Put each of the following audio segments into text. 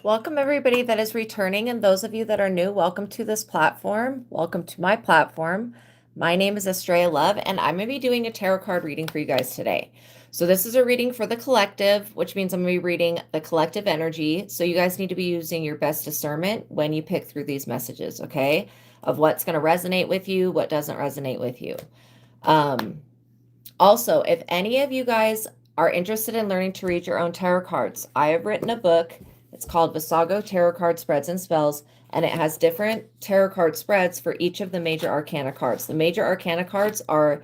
Welcome everybody that is returning, and those of you that are new, welcome to this platform. Welcome to my platform. My name is Astraea Love, and I'm going to be doing a tarot card reading for you guys today. So this is a reading for the collective, which means I'm going to be reading the collective energy. So you guys need to be using your best discernment when you pick through these messages, okay? Of what's going to resonate with you, what doesn't resonate with you. Also, if any of you guys are interested in learning to read your own tarot cards, I have written a book. It's called Visago Tarot Card Spreads and Spells, and it has different tarot card spreads for each of the major arcana cards. The major arcana cards are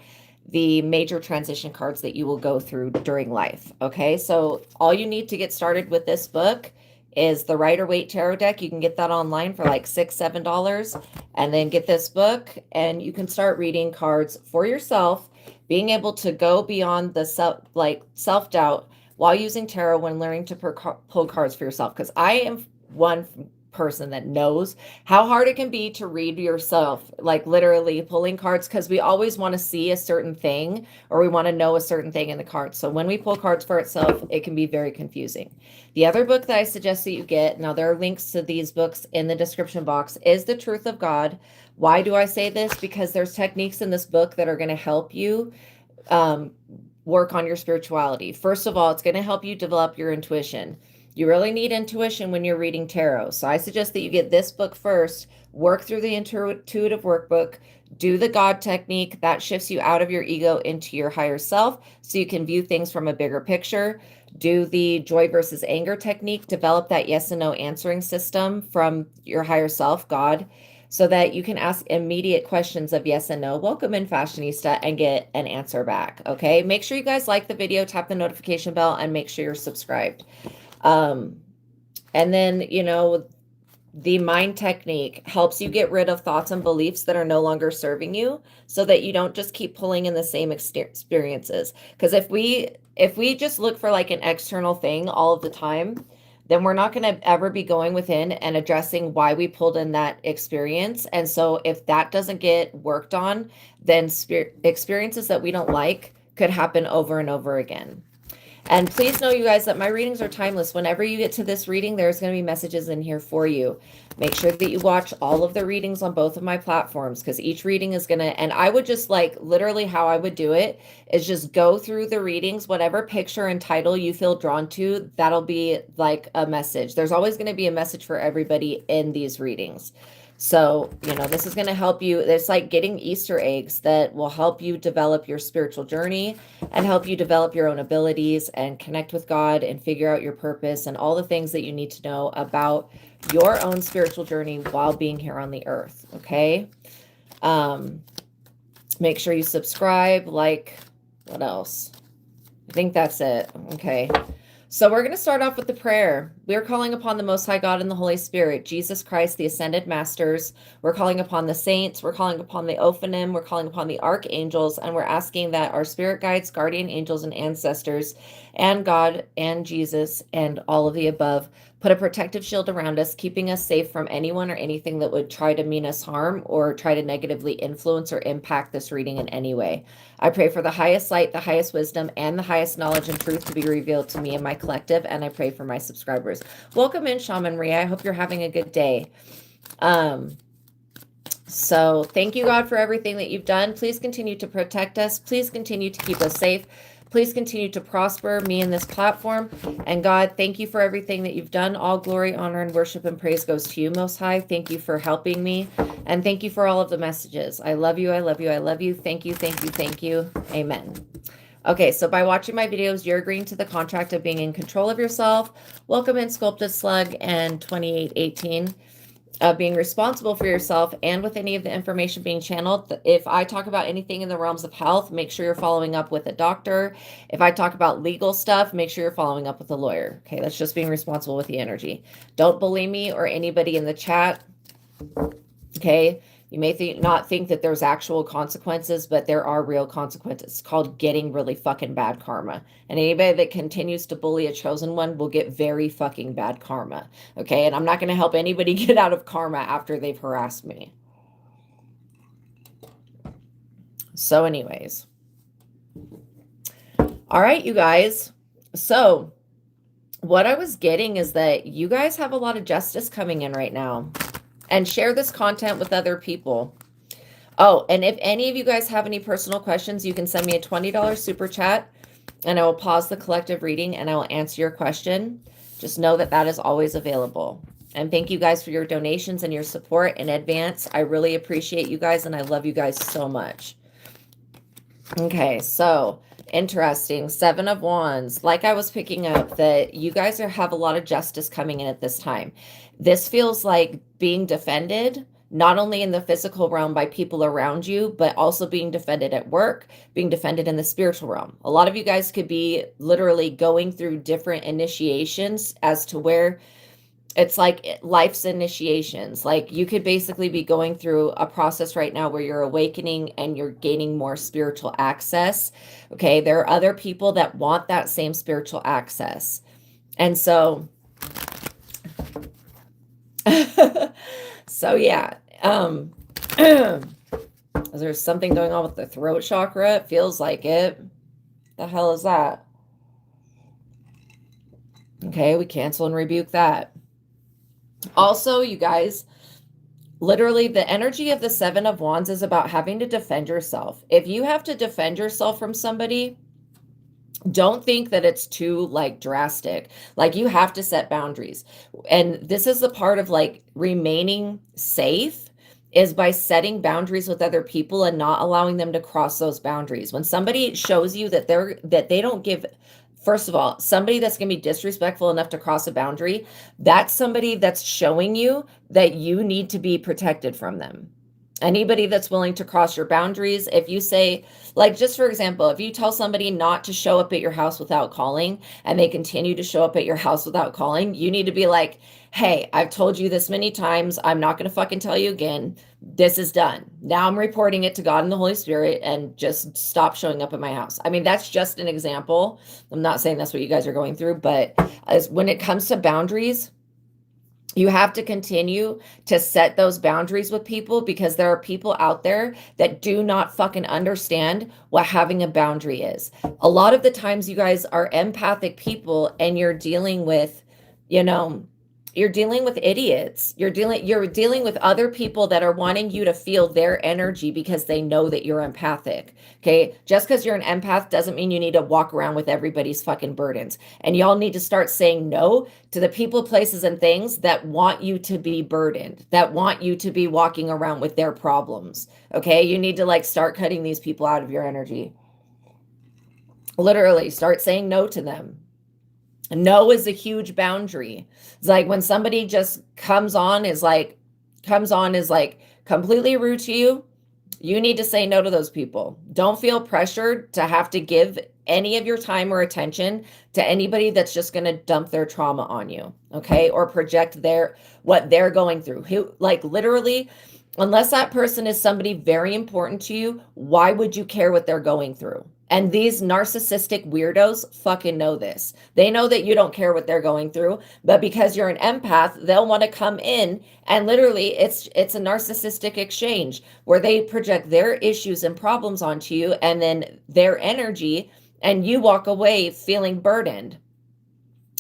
the major transition cards that you will go through during life. Okay, so all you need to get started with this book is the Rider-Waite Tarot deck. You can get that online for like $6, $7, and then get this book, and you can start reading cards for yourself, being able to go beyond the self-doubt while using tarot when learning to pull cards for yourself. Because I am one person that knows how hard it can be to read yourself, like literally pulling cards, because we always want to see a certain thing or we want to know a certain thing in the cards. So when we pull cards for itself, it can be very confusing. The other book that I suggest that you get, now there are links to these books in the description box, is The Truth of God. Why do I say this? Because there's techniques in this book that are going to help you work on your spirituality. First of all, it's going to help you develop your intuition. You really need intuition when you're reading tarot. So I suggest that you get this book first, work through the intuitive workbook, do the God technique. That shifts you out of your ego into your higher self so you can view things from a bigger picture. Do the joy versus anger technique, develop that yes and no answering system from your higher self, God, so that you can ask immediate questions of yes and no. Welcome in, Fashionista, and get an answer back, okay? Make sure you guys like the video, tap the notification bell, and make sure you're subscribed. And then, the mind technique helps you get rid of thoughts and beliefs that are no longer serving you so that you don't just keep pulling in the same experiences. Because if we just look for like an external thing all of the time, then we're not going to ever be going within and addressing why we pulled in that experience. And so if that doesn't get worked on, then experiences that we don't like could happen over and over again. And please know, you guys, that my readings are timeless. Whenever you get to this reading, there's going to be messages in here for you. Make sure that you watch all of the readings on both of my platforms, because each reading is going to, and I would just like literally how I would do it is just go through the readings, whatever picture and title you feel drawn to, that'll be like a message. There's always going to be a message for everybody in these readings. So, this is going to help you. It's like getting Easter eggs that will help you develop your spiritual journey and help you develop your own abilities and connect with God and figure out your purpose and all the things that you need to know about your own spiritual journey while being here on the earth. Okay. Make sure you subscribe, like, what else? I think that's it. Okay. So we're going to start off with the prayer. We're calling upon the Most High God and the Holy Spirit, Jesus Christ, the Ascended Masters. We're calling upon the saints. We're calling upon the Ophanim. We're calling upon the archangels. And we're asking that our spirit guides, guardian angels, and ancestors, and God and Jesus and all of the above put a protective shield around us, keeping us safe from anyone or anything that would try to mean us harm or try to negatively influence or impact this reading in any way. I pray for the highest light, the highest wisdom, and the highest knowledge and truth to be revealed to me and my collective, and I pray for my subscribers. Welcome in, Shaman Maria. I hope you're having a good day. So thank you, God, for everything that you've done. Please continue to protect us. Please continue to keep us safe. Please continue to prosper me in this platform. And God, thank you for everything that you've done. All glory, honor, and worship and praise goes to you, Most High. Thank you for helping me. And thank you for all of the messages. I love you. I love you. I love you. Thank you. Thank you. Thank you. Amen. Okay, so by watching my videos, you're agreeing to the contract of being in control of yourself. Welcome in, Sculpted Slug and 2818. Being responsible for yourself and with any of the information being channeled. If I talk about anything in the realms of health, make sure you're following up with a doctor. If I talk about legal stuff, make sure you're following up with a lawyer. Okay, that's just being responsible with the energy. Don't bully me or anybody in the chat. Okay, you may not think that there's actual consequences, but there are real consequences. It's called getting really fucking bad karma. And anybody that continues to bully a chosen one will get very fucking bad karma. Okay, and I'm not going to help anybody get out of karma after they've harassed me. So anyways. All right, you guys. So what I was getting is that you guys have a lot of justice coming in right now. And share this content with other people. Oh, and if any of you guys have any personal questions, you can send me a $20 super chat and I will pause the collective reading and I will answer your question. Just know that that is always available. And thank you guys for your donations and your support in advance. I really appreciate you guys and I love you guys so much. Okay, so interesting. 7 of Wands. Like I was picking up that you guys have a lot of justice coming in at this time. This feels like being defended, not only in the physical realm by people around you, but also being defended at work, being defended in the spiritual realm. A lot of you guys could be literally going through different initiations as to where it's like life's initiations. Like you could basically be going through a process right now where you're awakening and you're gaining more spiritual access. Okay, there are other people that want that same spiritual access. And so so yeah, there's something going on with the throat chakra. It feels like it. The hell is that? Okay, we cancel and rebuke that. Also, you guys, literally the energy of the 7 of Wands is about having to defend yourself. If you have to defend yourself from somebody, don't think that it's too like drastic. Like you have to set boundaries. And this is the part of like remaining safe is by setting boundaries with other people and not allowing them to cross those boundaries. When somebody shows you that they don't give, first of all, somebody that's going to be disrespectful enough to cross a boundary, that's somebody that's showing you that you need to be protected from them. Anybody that's willing to cross your boundaries, if you say, like, just for example, if you tell somebody not to show up at your house without calling and they continue to show up at your house without calling, you need to be like, hey, I've told you this many times. I'm not going to fucking tell you again. This is done. Now I'm reporting it to God and the Holy Spirit and just stop showing up at my house. I mean, that's just an example. I'm not saying that's what you guys are going through, but when it comes to boundaries, you have to continue to set those boundaries with people because there are people out there that do not fucking understand what having a boundary is. A lot of the times you guys are empathic people and you're dealing with, you're dealing with idiots. You're dealing with other people that are wanting you to feel their energy because they know that you're empathic. Okay? Just because you're an empath doesn't mean you need to walk around with everybody's fucking burdens. And y'all need to start saying no to the people, places, and things that want you to be burdened, that want you to be walking around with their problems. Okay? You need to like start cutting these people out of your energy. Literally, start saying no to them. No is a huge boundary. It's like when somebody just comes on is like completely rude to you, you need to say no to those people. Don't feel pressured to have to give any of your time or attention to anybody that's just going to dump their trauma on you, okay? Or project what they're going through. Who, like, literally, unless that person is somebody very important to you, why would you care what they're going through? And these narcissistic weirdos fucking know this. They know that you don't care what they're going through, but because you're an empath, they'll want to come in and literally it's a narcissistic exchange where they project their issues and problems onto you and then their energy, and you walk away feeling burdened.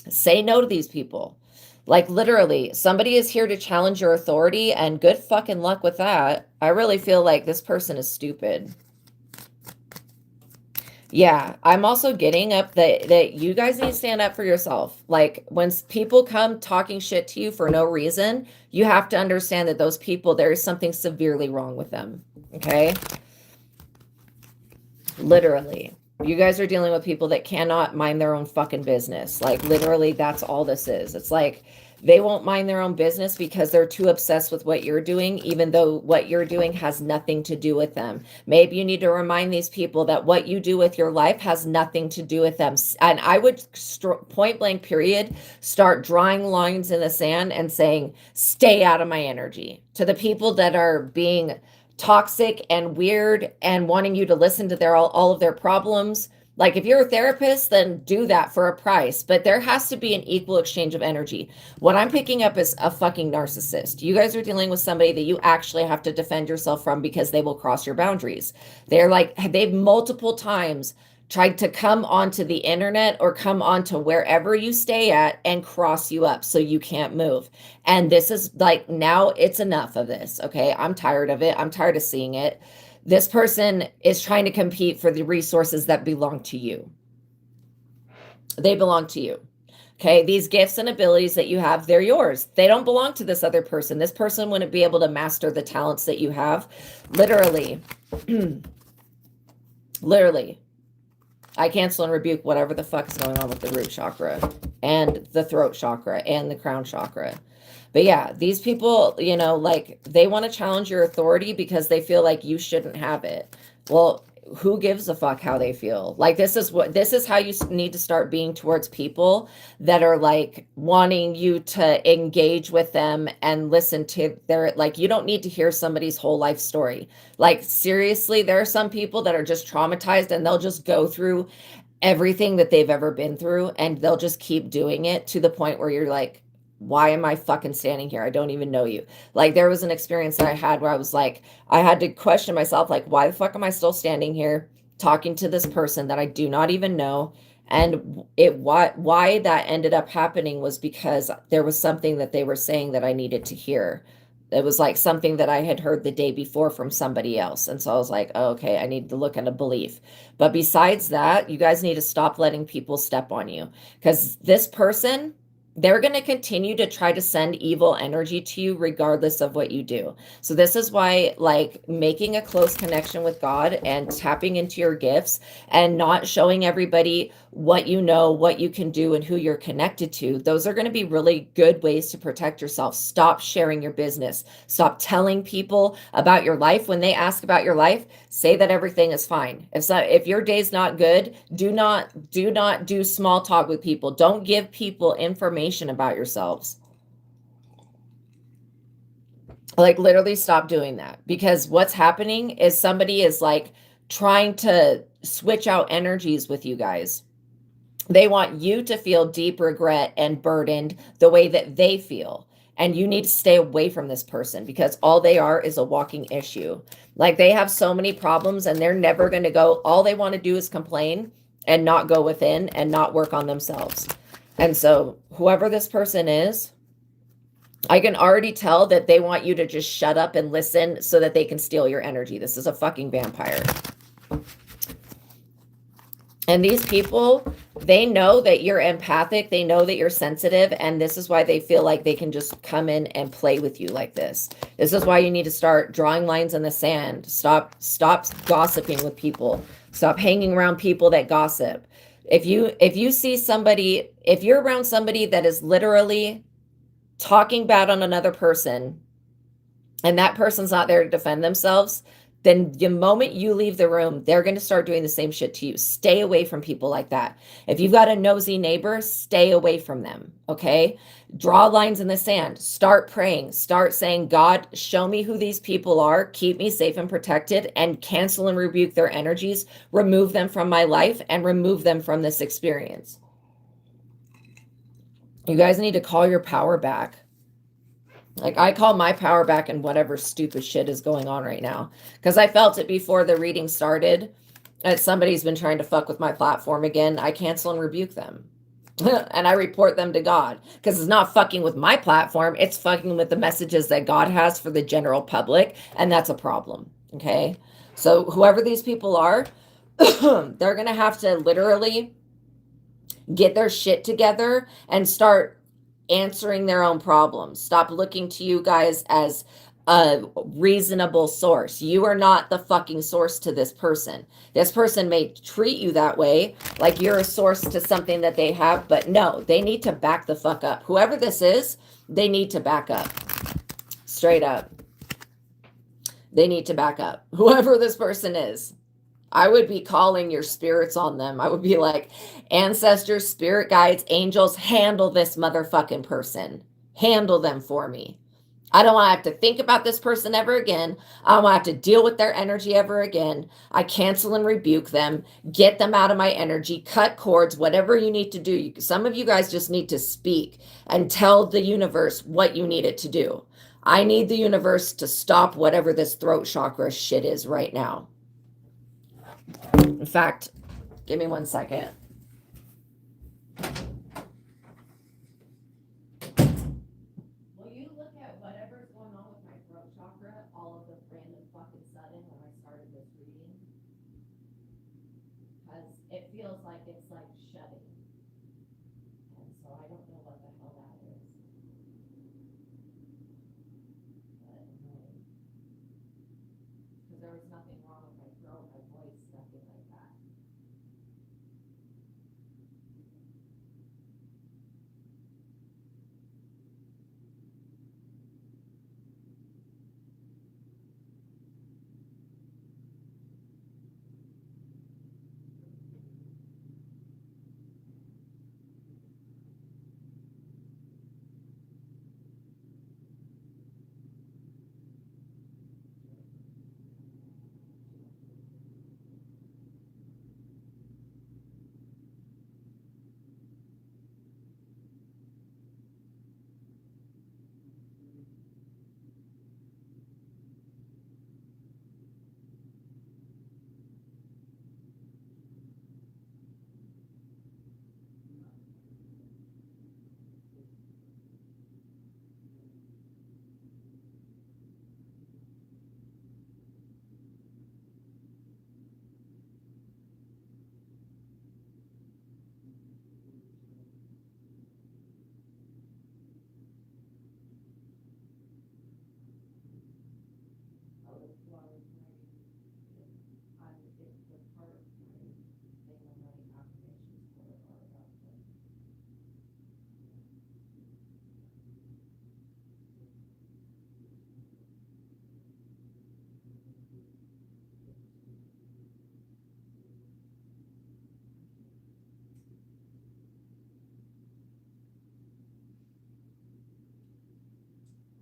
Say no to these people. Like literally, somebody is here to challenge your authority and good fucking luck with that. I really feel like this person is stupid. Yeah, I'm also getting up that you guys need to stand up for yourself. Like when people come talking shit to you for no reason, you have to understand that those people, there is something severely wrong with them. Okay? Literally. You guys are dealing with people that cannot mind their own fucking business. Like literally, that's all this is. It's like they won't mind their own business because they're too obsessed with what you're doing, even though what you're doing has nothing to do with them. Maybe you need to remind these people that what you do with your life has nothing to do with them. And I would point blank period, start drawing lines in the sand and saying, stay out of my energy. To the people that are being toxic and weird and wanting you to listen to all of their problems. Like if you're a therapist, then do that for a price, but there has to be an equal exchange of energy. What I'm picking up is a fucking narcissist. You guys are dealing with somebody that you actually have to defend yourself from because they will cross your boundaries. They've multiple times tried to come onto the internet or come onto wherever you stay at and cross you up so you can't move. And this is like, now it's enough of this. Okay. I'm tired of it. I'm tired of seeing it. This person is trying to compete for the resources that belong to you. They belong to you. Okay. These gifts and abilities that you have, they're yours. They don't belong to this other person. This person wouldn't be able to master the talents that you have. Literally. Literally. I cancel and rebuke whatever the fuck is going on with the root chakra and the throat chakra and the crown chakra. But yeah, these people, you know, like they want to challenge your authority because they feel like you shouldn't have it. Well, who gives a fuck how they feel? Like this is how you need to start being towards people that are like wanting you to engage with them and listen to their, like, you don't need to hear somebody's whole life story. Like seriously, there are some people that are just traumatized and they'll just go through everything that they've ever been through and they'll just keep doing it to the point where you're like, why am I fucking standing here? I don't even know you. Like there was an experience that I had where I was like, I had to question myself, like, why the fuck am I still standing here talking to this person that I do not even know? And why that ended up happening was because there was something that they were saying that I needed to hear. It was like something that I had heard the day before from somebody else. And so I was like, oh, okay, I need to look at a belief. But besides that, you guys need to stop letting people step on you, because this person, they're going to continue to try to send evil energy to you regardless of what you do. So this is why, like, making a close connection with God and tapping into your gifts and not showing everybody what you know, what you can do, and who you're connected to, those are going to be really good ways to protect yourself. Stop sharing your business. Stop telling people about your life. When they ask about your life, say that everything is fine. If your day's not good, do not do small talk with people. Don't give people information about yourselves. Like literally stop doing that, because what's happening is somebody is like trying to switch out energies with you guys. They want you to feel deep regret and burdened the way that they feel. And you need to stay away from this person, because all they are is a walking issue. Like they have so many problems and they're never going to go. All they want to do is complain and not go within and not work on themselves. And so whoever this person is, I can already tell that they want you to just shut up and listen so that they can steal your energy. This is a fucking vampire. And these people, they know that you're empathic. They know that you're sensitive. And this is why they feel like they can just come in and play with you like this. This is why you need to start drawing lines in the sand. Stop gossiping with people. Stop hanging around people that gossip. If you see somebody, if you're around somebody that is literally talking bad on another person and that person's not there to defend themselves, then the moment you leave the room, they're going to start doing the same shit to you. Stay away from people like that. If you've got a nosy neighbor, stay away from them, okay? Draw lines in the sand. Start praying. Start saying, God, show me who these people are. Keep me safe and protected, and cancel and rebuke their energies. Remove them from my life and remove them from this experience. You guys need to call your power back. Like I call my power back in whatever stupid shit is going on right now. Because I felt it before the reading started. And somebody's been trying to fuck with my platform again. I cancel and rebuke them. And I report them to God. Because it's not fucking with my platform. It's fucking with the messages that God has for the general public. And that's a problem. Okay? So whoever these people are, they're going to have to literally get their shit together and start answering their own problems. Stop looking to you guys as a reasonable source. You are not the fucking source to this person. This person may treat you that way, like you're a source to something that they have, but no, they need to back the fuck up. Whoever this is, they need to back up. Straight up. They need to back up. Whoever this person is. I would be calling your spirits on them. I would be like, ancestors, spirit guides, angels, handle this motherfucking person. Handle them for me. I don't want to have to think about this person ever again. I don't want to have to deal with their energy ever again. I cancel and rebuke them. Get them out of my energy. Cut cords, whatever you need to do. Some of you guys just need to speak and tell the universe what you need it to do. I need the universe to stop whatever this throat chakra shit is right now. In fact, Give me 1 second. Will you look at whatever's going on with my throat chakra all of the random fucking sudden when I started this reading? Because it feels like it's like shutting. And so I don't know what the hell that is. But annoying. Because there was nothing wrong with my throat, my voice, nothing like that.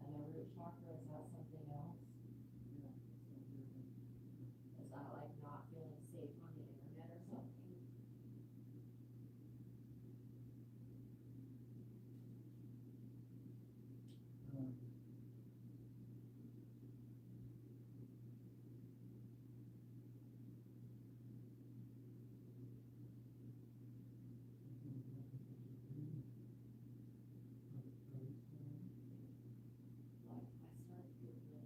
And the root chakra, is that something else? Is that like not feeling safe on the internet or something? Like I start to get really fucking irritated as soon as I pick up on whatever the energy is. I start to get really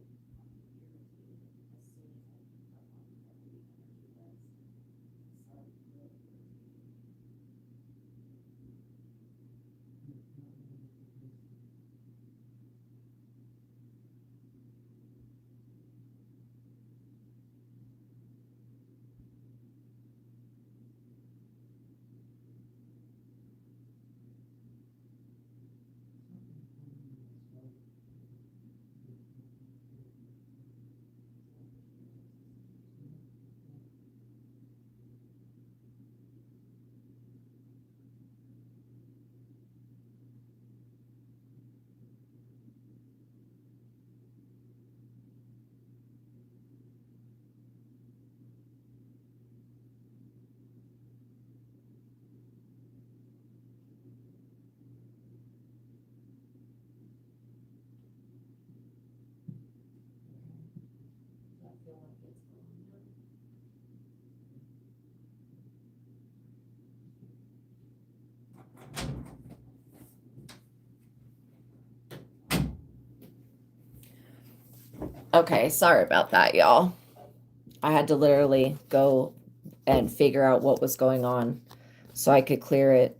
irritated. Does that feel like it's going on? Okay, sorry about that, y'all. I had to literally go and figure out what was going on so I could clear it.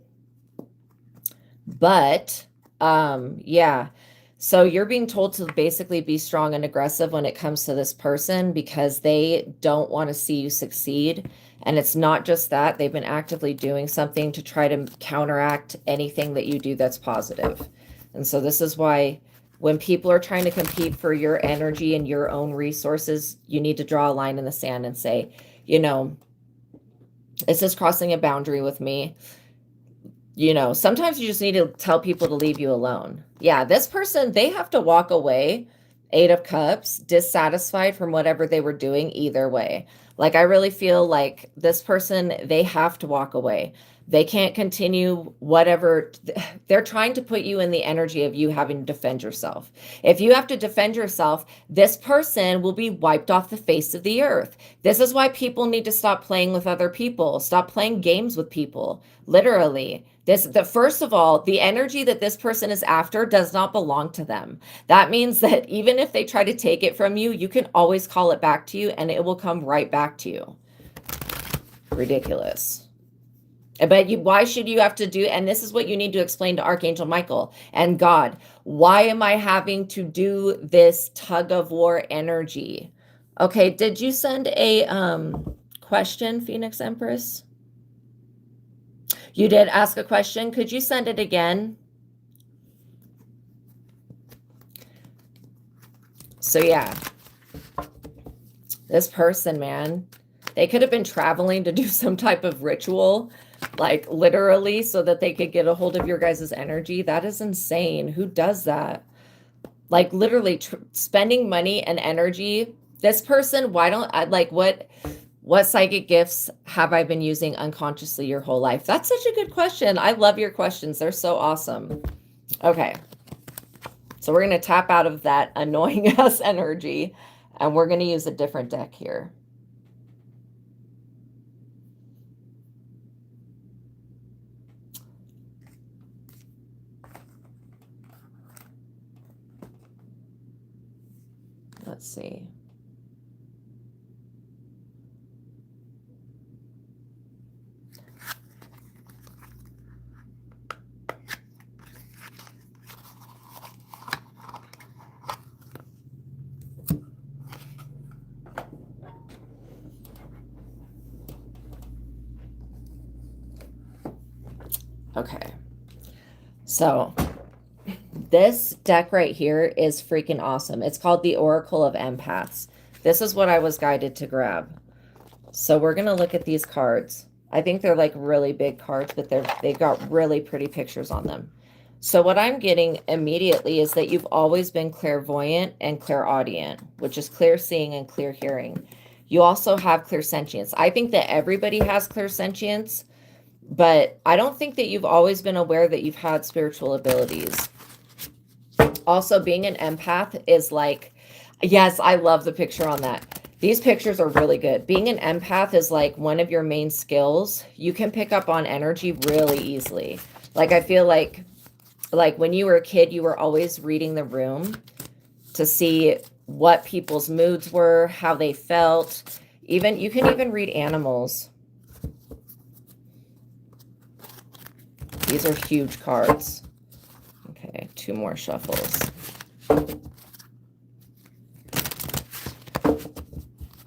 But yeah. So you're being told to basically be strong and aggressive when it comes to this person because they don't want to see you succeed. And it's not just that, they've been actively doing something to try to counteract anything that you do that's positive. And so this is why when people are trying to compete for your energy and your own resources, you need to draw a line in the sand and say, you know, this is crossing a boundary with me. You know, sometimes you just need to tell people to leave you alone. Yeah, this person, they have to walk away, 8 of Cups, dissatisfied from whatever they were doing either way. Like, I really feel like this person, they have to walk away They can't continue whatever. They're trying to put you in the energy of you having to defend yourself. If you have to defend yourself, this person will be wiped off the face of the earth. This is why people need to stop playing with other people, stop playing games with people. Literally. First of all, the energy that this person is after does not belong to them. That means that even if they try to take it from you, you can always call it back to you and it will come right back to you. Ridiculous. But why should you have to do, and this is what you need to explain to Archangel Michael and God, why am I having to do this tug of war energy? Okay, did you send a question, Phoenix Empress? You did ask a question. Could you send it again? So yeah, this person, man, they could have been traveling to do some type of ritual, like literally, so that they could get a hold of your guys' energy. That is insane. Who does that? Like literally spending money and energy. This person, why don't I, like, what psychic gifts have I been using unconsciously your whole life? That's such a good question. I love your questions. They're so awesome. Okay. So we're going to tap out of that annoying us energy and we're going to use a different deck here. Let's see. Okay. So this deck right here is freaking awesome. It's called the Oracle of Empaths. This is what I was guided to grab. So we're going to look at these cards. I think they're like really big cards, but they've got really pretty pictures on them. So what I'm getting immediately is that you've always been clairvoyant and clairaudient, which is clear seeing and clear hearing. You also have clairsentience. I think that everybody has clairsentience, but I don't think that you've always been aware that you've had spiritual abilities. Also, being an empath is like, yes, I love the picture on that. These pictures are really good. Being an empath is like one of your main skills. You can pick up on energy really easily. Like, I feel like when you were a kid, you were always reading the room to see what people's moods were, how they felt. Even you can even read animals. These are huge cards. Okay, 2 more shuffles.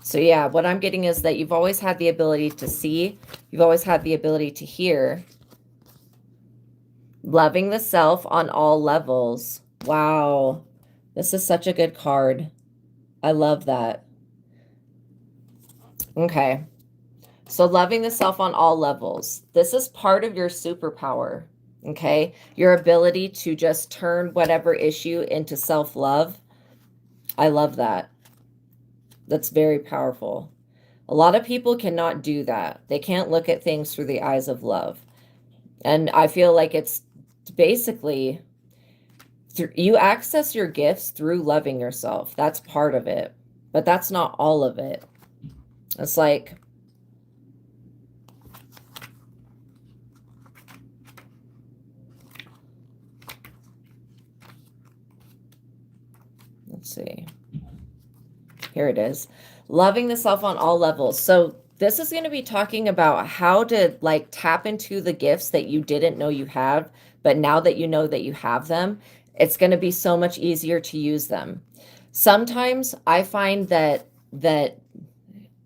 So yeah, what I'm getting is that you've always had the ability to see. You've always had the ability to hear. Loving the self on all levels. Wow. This is such a good card. I love that. Okay. So loving the self on all levels. This is part of your superpower. Okay. Your ability to just turn whatever issue into self-love. I love that. That's very powerful. A lot of people cannot do that. They can't look at things through the eyes of love. And I feel like it's basically you access your gifts through loving yourself. That's part of it, but that's not all of it. It's like, let's see. Here it is. Loving the self on all levels. So this is going to be talking about how to like tap into the gifts that you didn't know you have, but now that you know that you have them, it's going to be so much easier to use them. Sometimes I find that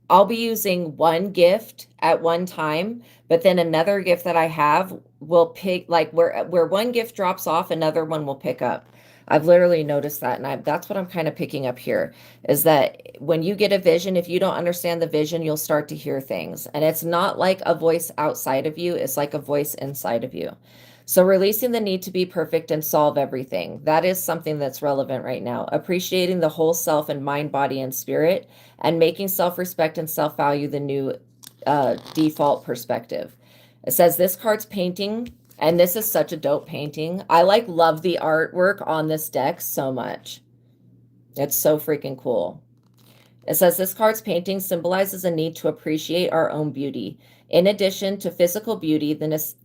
I'll be using one gift at one time, but then another gift that I have will pick, like where one gift drops off, another one will pick up. I've literally noticed that, and that's what I'm kind of picking up here, is that when you get a vision, if you don't understand the vision, you'll start to hear things. And it's not like a voice outside of you, it's like a voice inside of you. So releasing the need to be perfect and solve everything. That is something that's relevant right now. Appreciating the whole self and mind, body, and spirit, and making self-respect and self-value the new default perspective. It says this card's painting, and this is such a dope painting. I like love the artwork on this deck so much. It's so freaking cool. It says this card's painting symbolizes a need to appreciate our own beauty. In addition to physical beauty, this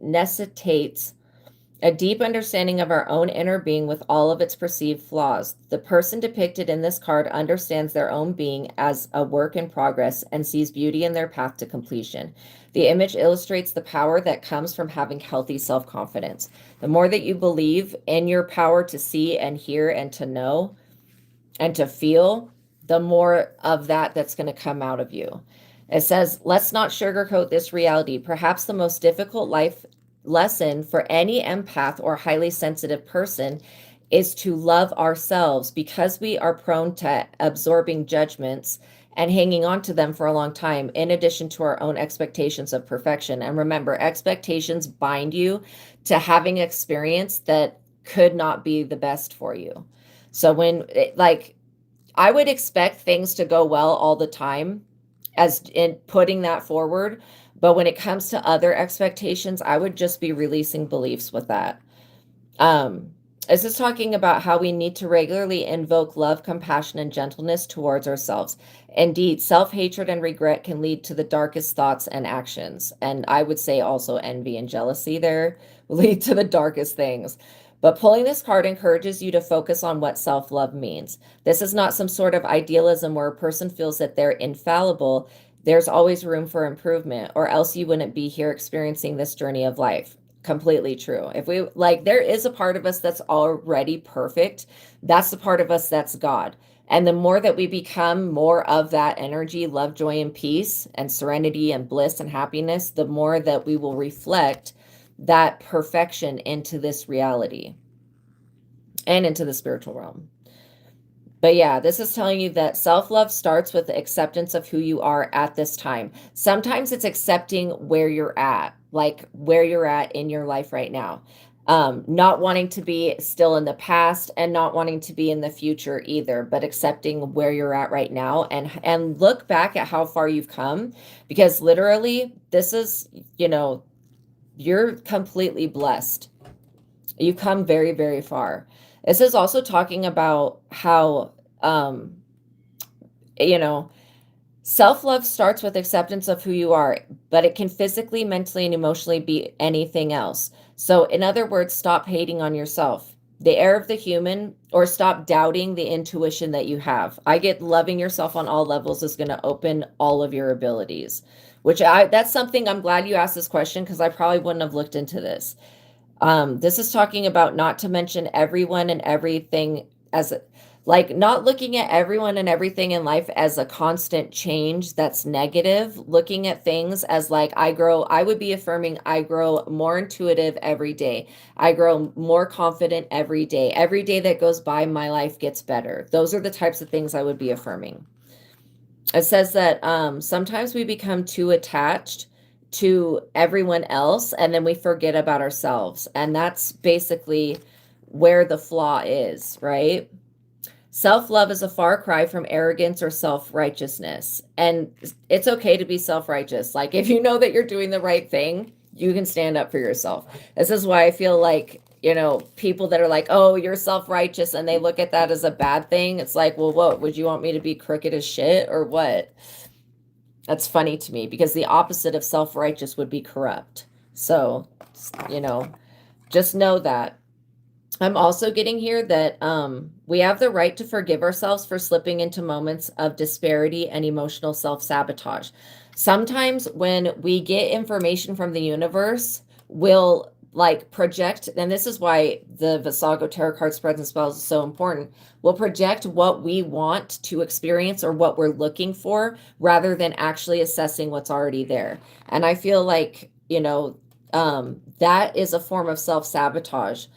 necessitates a deep understanding of our own inner being with all of its perceived flaws. The person depicted in this card understands their own being as a work in progress and sees beauty in their path to completion. The image illustrates the power that comes from having healthy self-confidence. The more that you believe in your power to see and hear and to know and to feel, the more of that's going to come out of you. It says, let's not sugarcoat this reality. Perhaps the most difficult life lesson for any empath or highly sensitive person is to love ourselves, because we are prone to absorbing judgments and hanging on to them for a long time, in addition to our own expectations of perfection. And remember, expectations bind you to having experience that could not be the best for you. So I would expect things to go well all the time, as in putting that forward. But when it comes to other expectations, I would just be releasing beliefs with that. This is talking about how we need to regularly invoke love, compassion, and gentleness towards ourselves. Indeed, self-hatred and regret can lead to the darkest thoughts and actions. And I would say also envy and jealousy there lead to the darkest things. But pulling this card encourages you to focus on what self-love means. This is not some sort of idealism where a person feels that they're infallible. There's always room for improvement, or else you wouldn't be here experiencing this journey of life. Completely true. If we there is a part of us that's already perfect. That's the part of us that's God. And the more that we become more of that energy, love, joy, and peace, and serenity, and bliss, and happiness, the more that we will reflect that perfection into this reality and into the spiritual realm. But yeah, this is telling you that self-love starts with the acceptance of who you are at this time. Sometimes it's accepting where you're at, like where you're at in your life right now. Not wanting to be still in the past and not wanting to be in the future either, but accepting where you're at right now, and look back at how far you've come, because literally this is, you're completely blessed. You've come very, very far. This is also talking about how, self-love starts with acceptance of who you are, but it can physically, mentally, and emotionally be anything else. So in other words, stop hating on yourself, the air of the human, or stop doubting the intuition that you have. I get loving yourself on all levels is going to open all of your abilities, that's something I'm glad you asked this question, because I probably wouldn't have looked into this. This is talking about not to mention everyone and everything as not looking at everyone and everything in life as a constant change that's negative, looking at things as I would be affirming, I grow more intuitive every day. I grow more confident every day. Every day that goes by, my life gets better. Those are the types of things I would be affirming. It says that sometimes we become too attached to everyone else, and then we forget about ourselves. And that's basically where the flaw is, right? Self-love is a far cry from arrogance or self-righteousness. And it's okay to be self-righteous. If you know that you're doing the right thing, you can stand up for yourself. This is why I feel like, people that are like, oh, you're self-righteous, and they look at that as a bad thing. It's like, well, what, would you want me to be crooked as shit or what? That's funny to me, because the opposite of self-righteous would be corrupt. So, just know that. I'm also getting here that we have the right to forgive ourselves for slipping into moments of disparity and emotional self-sabotage. Sometimes when we get information from the universe, we'll project, and this is why the Visago Tarot card spreads and spells is so important. We'll project what we want to experience or what we're looking for, rather than actually assessing what's already there. And I feel like, that is a form of self-sabotage.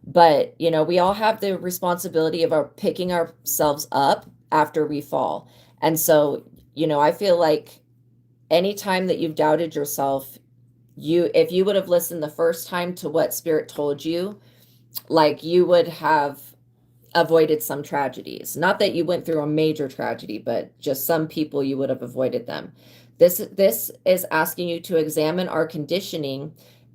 But, we all have the responsibility of picking ourselves up after we fall. And so, I feel like anytime that you've doubted yourself, if you would have listened the first time to what Spirit told you, you would have avoided some tragedies. Not that you went through a major tragedy, but just some people, you would have avoided them. This is asking you to examine our conditioning,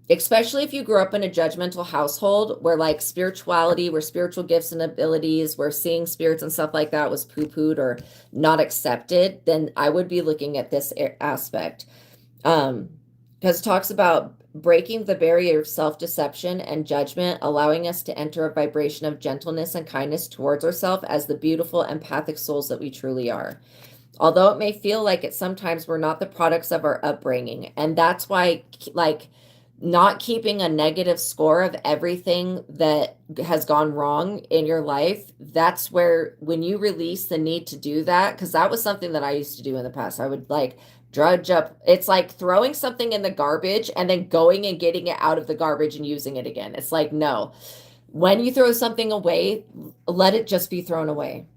especially if you grew up in a judgmental household where like spirituality, where spiritual gifts and abilities, where seeing spirits and stuff like that was poo-pooed or not accepted, then I would be looking at this aspect. Because it talks about breaking the barrier of self-deception and judgment, allowing us to enter a vibration of gentleness and kindness towards ourselves as the beautiful empathic souls that we truly are. Although it may feel like it sometimes, we're not the products of our upbringing. And that's why, like, not keeping a negative score of everything that has gone wrong in your life, that's where, when you release the need to do that, because that was something that I used to do in the past. I would like drudge up. It's like throwing something in the garbage and then going and getting it out of the garbage and using it again. It's like, no, when you throw something away, let it just be thrown away.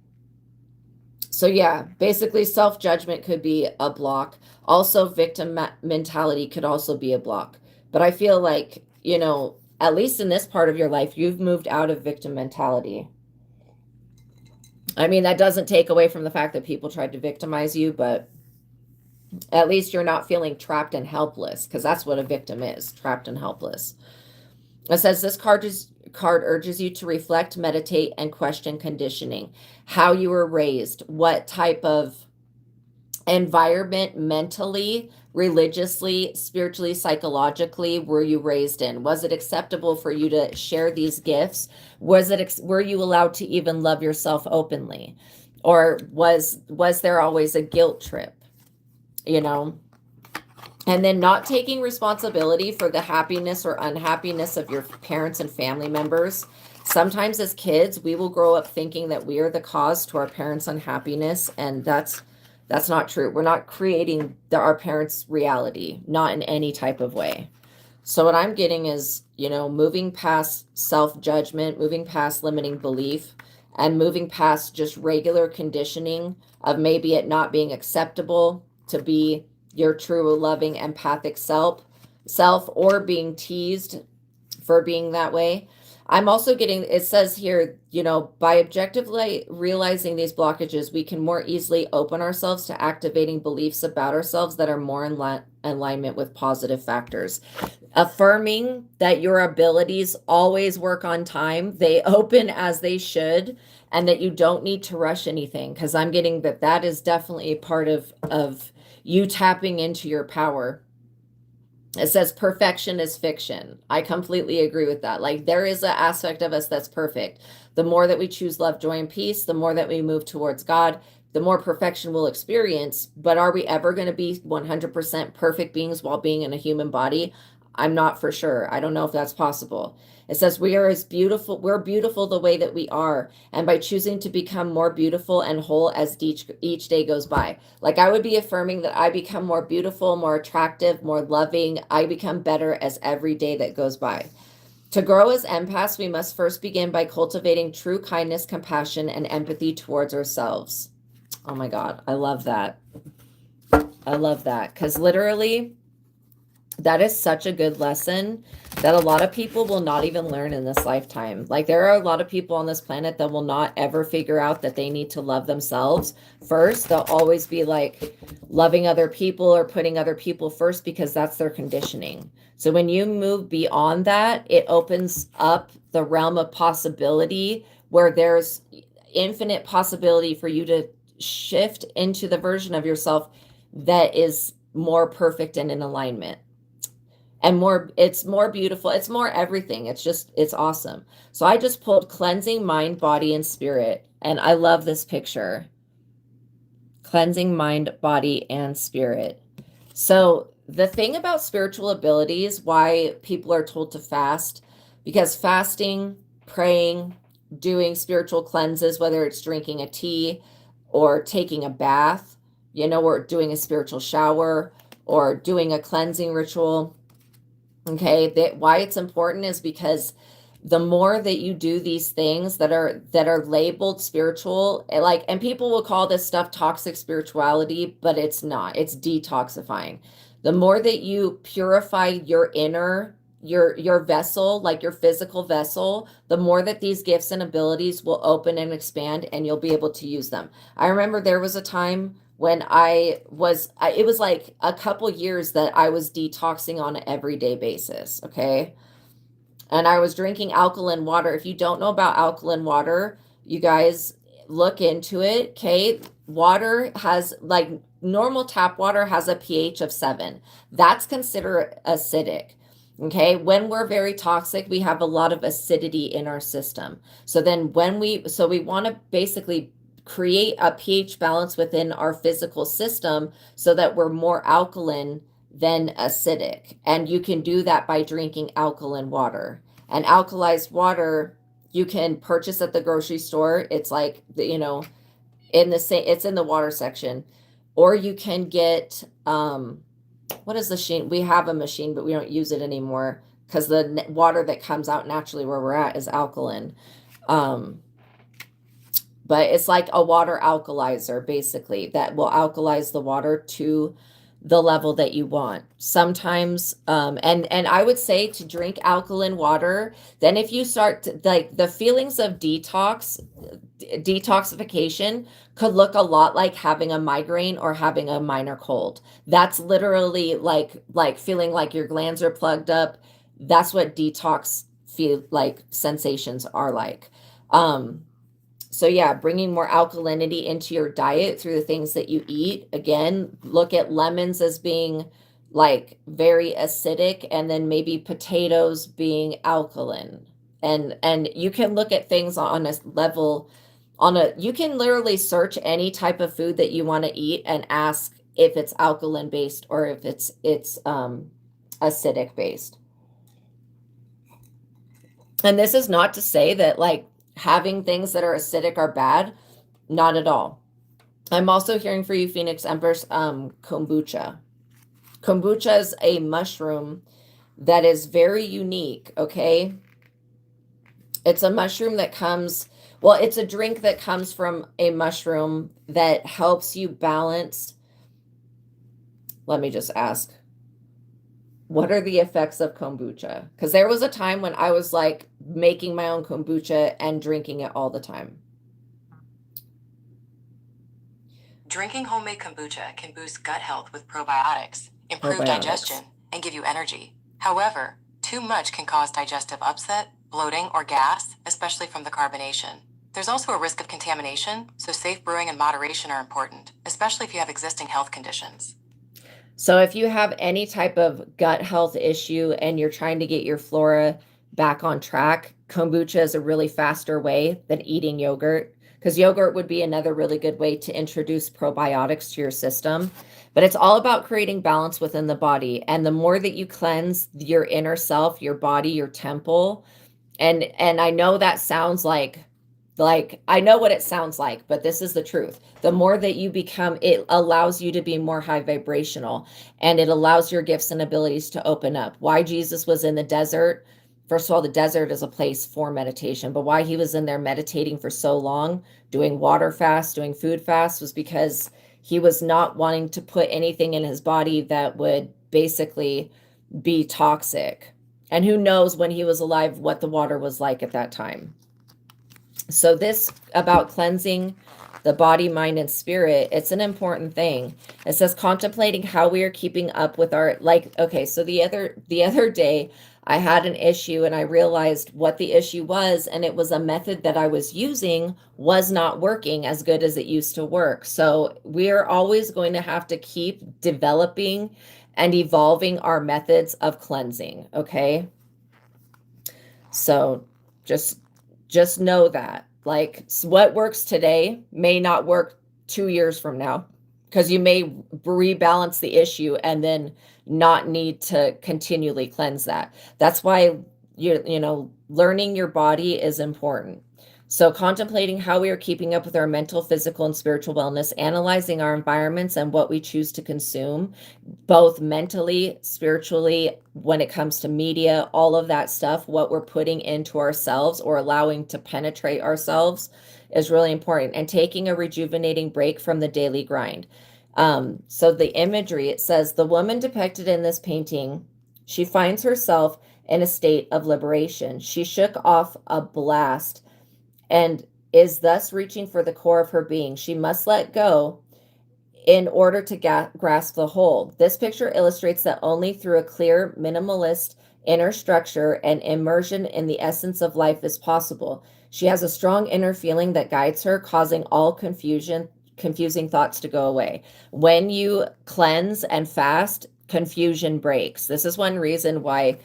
So yeah, basically self-judgment could be a block. Also, victim mentality could also be a block. But I feel like, you know, at least in this part of your life, you've moved out of victim mentality. I mean, that doesn't take away from the fact that people tried to victimize you, but at least you're not feeling trapped and helpless, because that's what a victim is, trapped and helpless. It says this card urges you to reflect, meditate, and question conditioning. How you were raised, what type of environment mentally, religiously, spiritually, psychologically were you raised in? Was it acceptable for you to share these gifts? Were you allowed to even love yourself openly? Or was there always a guilt trip? You know? And then not taking responsibility for the happiness or unhappiness of your parents and family members. Sometimes as kids, we will grow up thinking that we are the cause to our parents' unhappiness, and that's not true. We're not creating our parents' reality, not in any type of way. So what I'm getting is, you know, moving past self-judgment, moving past limiting belief, and moving past just regular conditioning of maybe it not being acceptable to be your true loving empathic self or being teased for being that way. I'm also getting, it says here, you know, by objectively realizing these blockages, we can more easily open ourselves to activating beliefs about ourselves that are more in alignment with positive factors. Affirming that your abilities always work on time, they open as they should, and that you don't need to rush anything, because I'm getting that is definitely a part of you tapping into your power. It says perfection is fiction. I completely agree with that. Like, there is an aspect of us that's perfect. The more that we choose love, joy, and peace, the more that we move towards God, the more perfection we'll experience. But are we ever going to be 100% perfect beings while being in a human body? I'm not for sure. I don't know if that's possible. It says we are as beautiful. We're beautiful the way that we are. And by choosing to become more beautiful and whole as each day goes by. Like, I would be affirming that I become more beautiful, more attractive, more loving. I become better as every day that goes by. To grow as empaths, we must first begin by cultivating true kindness, compassion, and empathy towards ourselves. Oh my God. I love that. I love that. Because literally, that is such a good lesson that a lot of people will not even learn in this lifetime. Like, there are a lot of people on this planet that will not ever figure out that they need to love themselves first. They'll always be like loving other people or putting other people first because that's their conditioning. So when you move beyond that, it opens up the realm of possibility where there's infinite possibility for you to shift into the version of yourself that is more perfect and in alignment. And it's more beautiful. It's more everything. It's awesome. So I just pulled cleansing mind, body, and spirit. And I love this picture. Cleansing mind, body, and spirit. So the thing about spiritual abilities, why people are told to fast, because fasting, praying, doing spiritual cleanses, whether it's drinking a tea or taking a bath, you know, or doing a spiritual shower or doing a cleansing ritual. Okay, why it's important is because the more that you do these things that are labeled spiritual, like, and people will call this stuff toxic spirituality, but it's not. It's detoxifying. The more that you purify your inner, your vessel, like your physical vessel, the more that these gifts and abilities will open and expand, and you'll be able to use them. I remember there was a time when it was like a couple years that I was detoxing on an everyday basis, okay? And I was drinking alkaline water. If you don't know about alkaline water, you guys look into it, okay? Water has, like, normal tap water has a pH of 7. That's considered acidic. Okay, when we're very toxic, we have a lot of acidity in our system. So then we want to basically create a pH balance within our physical system so that we're more alkaline than acidic. And you can do that by drinking alkaline water. And alkalized water you can purchase at the grocery store. It's like, in the same, it's in the water section. Or you can get, what is the machine? We have a machine, but we don't use it anymore because the water that comes out naturally where we're at is alkaline. But it's like a water alkalizer, basically, that will alkalize the water to the level that you want. Sometimes, and I would say to drink alkaline water. Then if you start to, like, the feelings of detoxification could look a lot like having a migraine or having a minor cold. That's literally like feeling like your glands are plugged up. That's what detox feel like sensations are like. So yeah, bringing more alkalinity into your diet through the things that you eat. Again, look at lemons as being like very acidic, and then maybe potatoes being alkaline. And you can look at things on a level, you can literally search any type of food that you want to eat and ask if it's alkaline based or if it's acidic based. And this is not to say that, like, having things that are acidic are bad. Not at all. I'm also hearing for you, Phoenix Empress, kombucha. Kombucha is a mushroom that is very unique, okay? It's a mushroom that comes, well, it's a drink that comes from a mushroom that helps you balance. Let me just ask, what are the effects of kombucha? Because there was a time when I was like making my own kombucha and drinking it all the time. Drinking homemade kombucha can boost gut health with probiotics, improve digestion, and give you energy. However, too much can cause digestive upset, bloating, or gas, especially from the carbonation. There's also a risk of contamination, so safe brewing and moderation are important, especially if you have existing health conditions. So if you have any type of gut health issue and you're trying to get your flora back on track, kombucha is a really faster way than eating yogurt, because yogurt would be another really good way to introduce probiotics to your system. But it's all about creating balance within the body. And the more that you cleanse your inner self, your body, your temple, and I know that sounds like I know what it sounds like, but this is the truth. The more that you become, it allows you to be more high vibrational, and it allows your gifts and abilities to open up. Why Jesus was in the desert, first of all, the desert is a place for meditation, but why he was in there meditating for so long, doing water fast, doing food fast, was because he was not wanting to put anything in his body that would basically be toxic. And who knows when he was alive what the water was like at that time. So this about cleansing the body, mind, and spirit, it's an important thing. It says contemplating how we are keeping up with our, like, okay, so the other day I had an issue and I realized what the issue was, and it was a method that I was using was not working as good as it used to work. So we're always going to have to keep developing and evolving our methods of cleansing, okay? So just know that, like, what works today may not work 2 years from now, because you may rebalance the issue and then not need to continually cleanse that. That's why learning your body is important. So contemplating how we are keeping up with our mental, physical, and spiritual wellness, analyzing our environments and what we choose to consume, both mentally, spiritually, when it comes to media, all of that stuff, what we're putting into ourselves or allowing to penetrate ourselves is really important. And taking a rejuvenating break from the daily grind. So the imagery, it says, the woman depicted in this painting, she finds herself in a state of liberation. She shook off a blast and is thus reaching for the core of her being. She must let go in order to grasp the whole. This picture illustrates that only through a clear, minimalist inner structure and immersion in the essence of life is possible. She has a strong inner feeling that guides her, causing all confusing thoughts to go away. When you cleanse and fast, confusion breaks. This is one reason why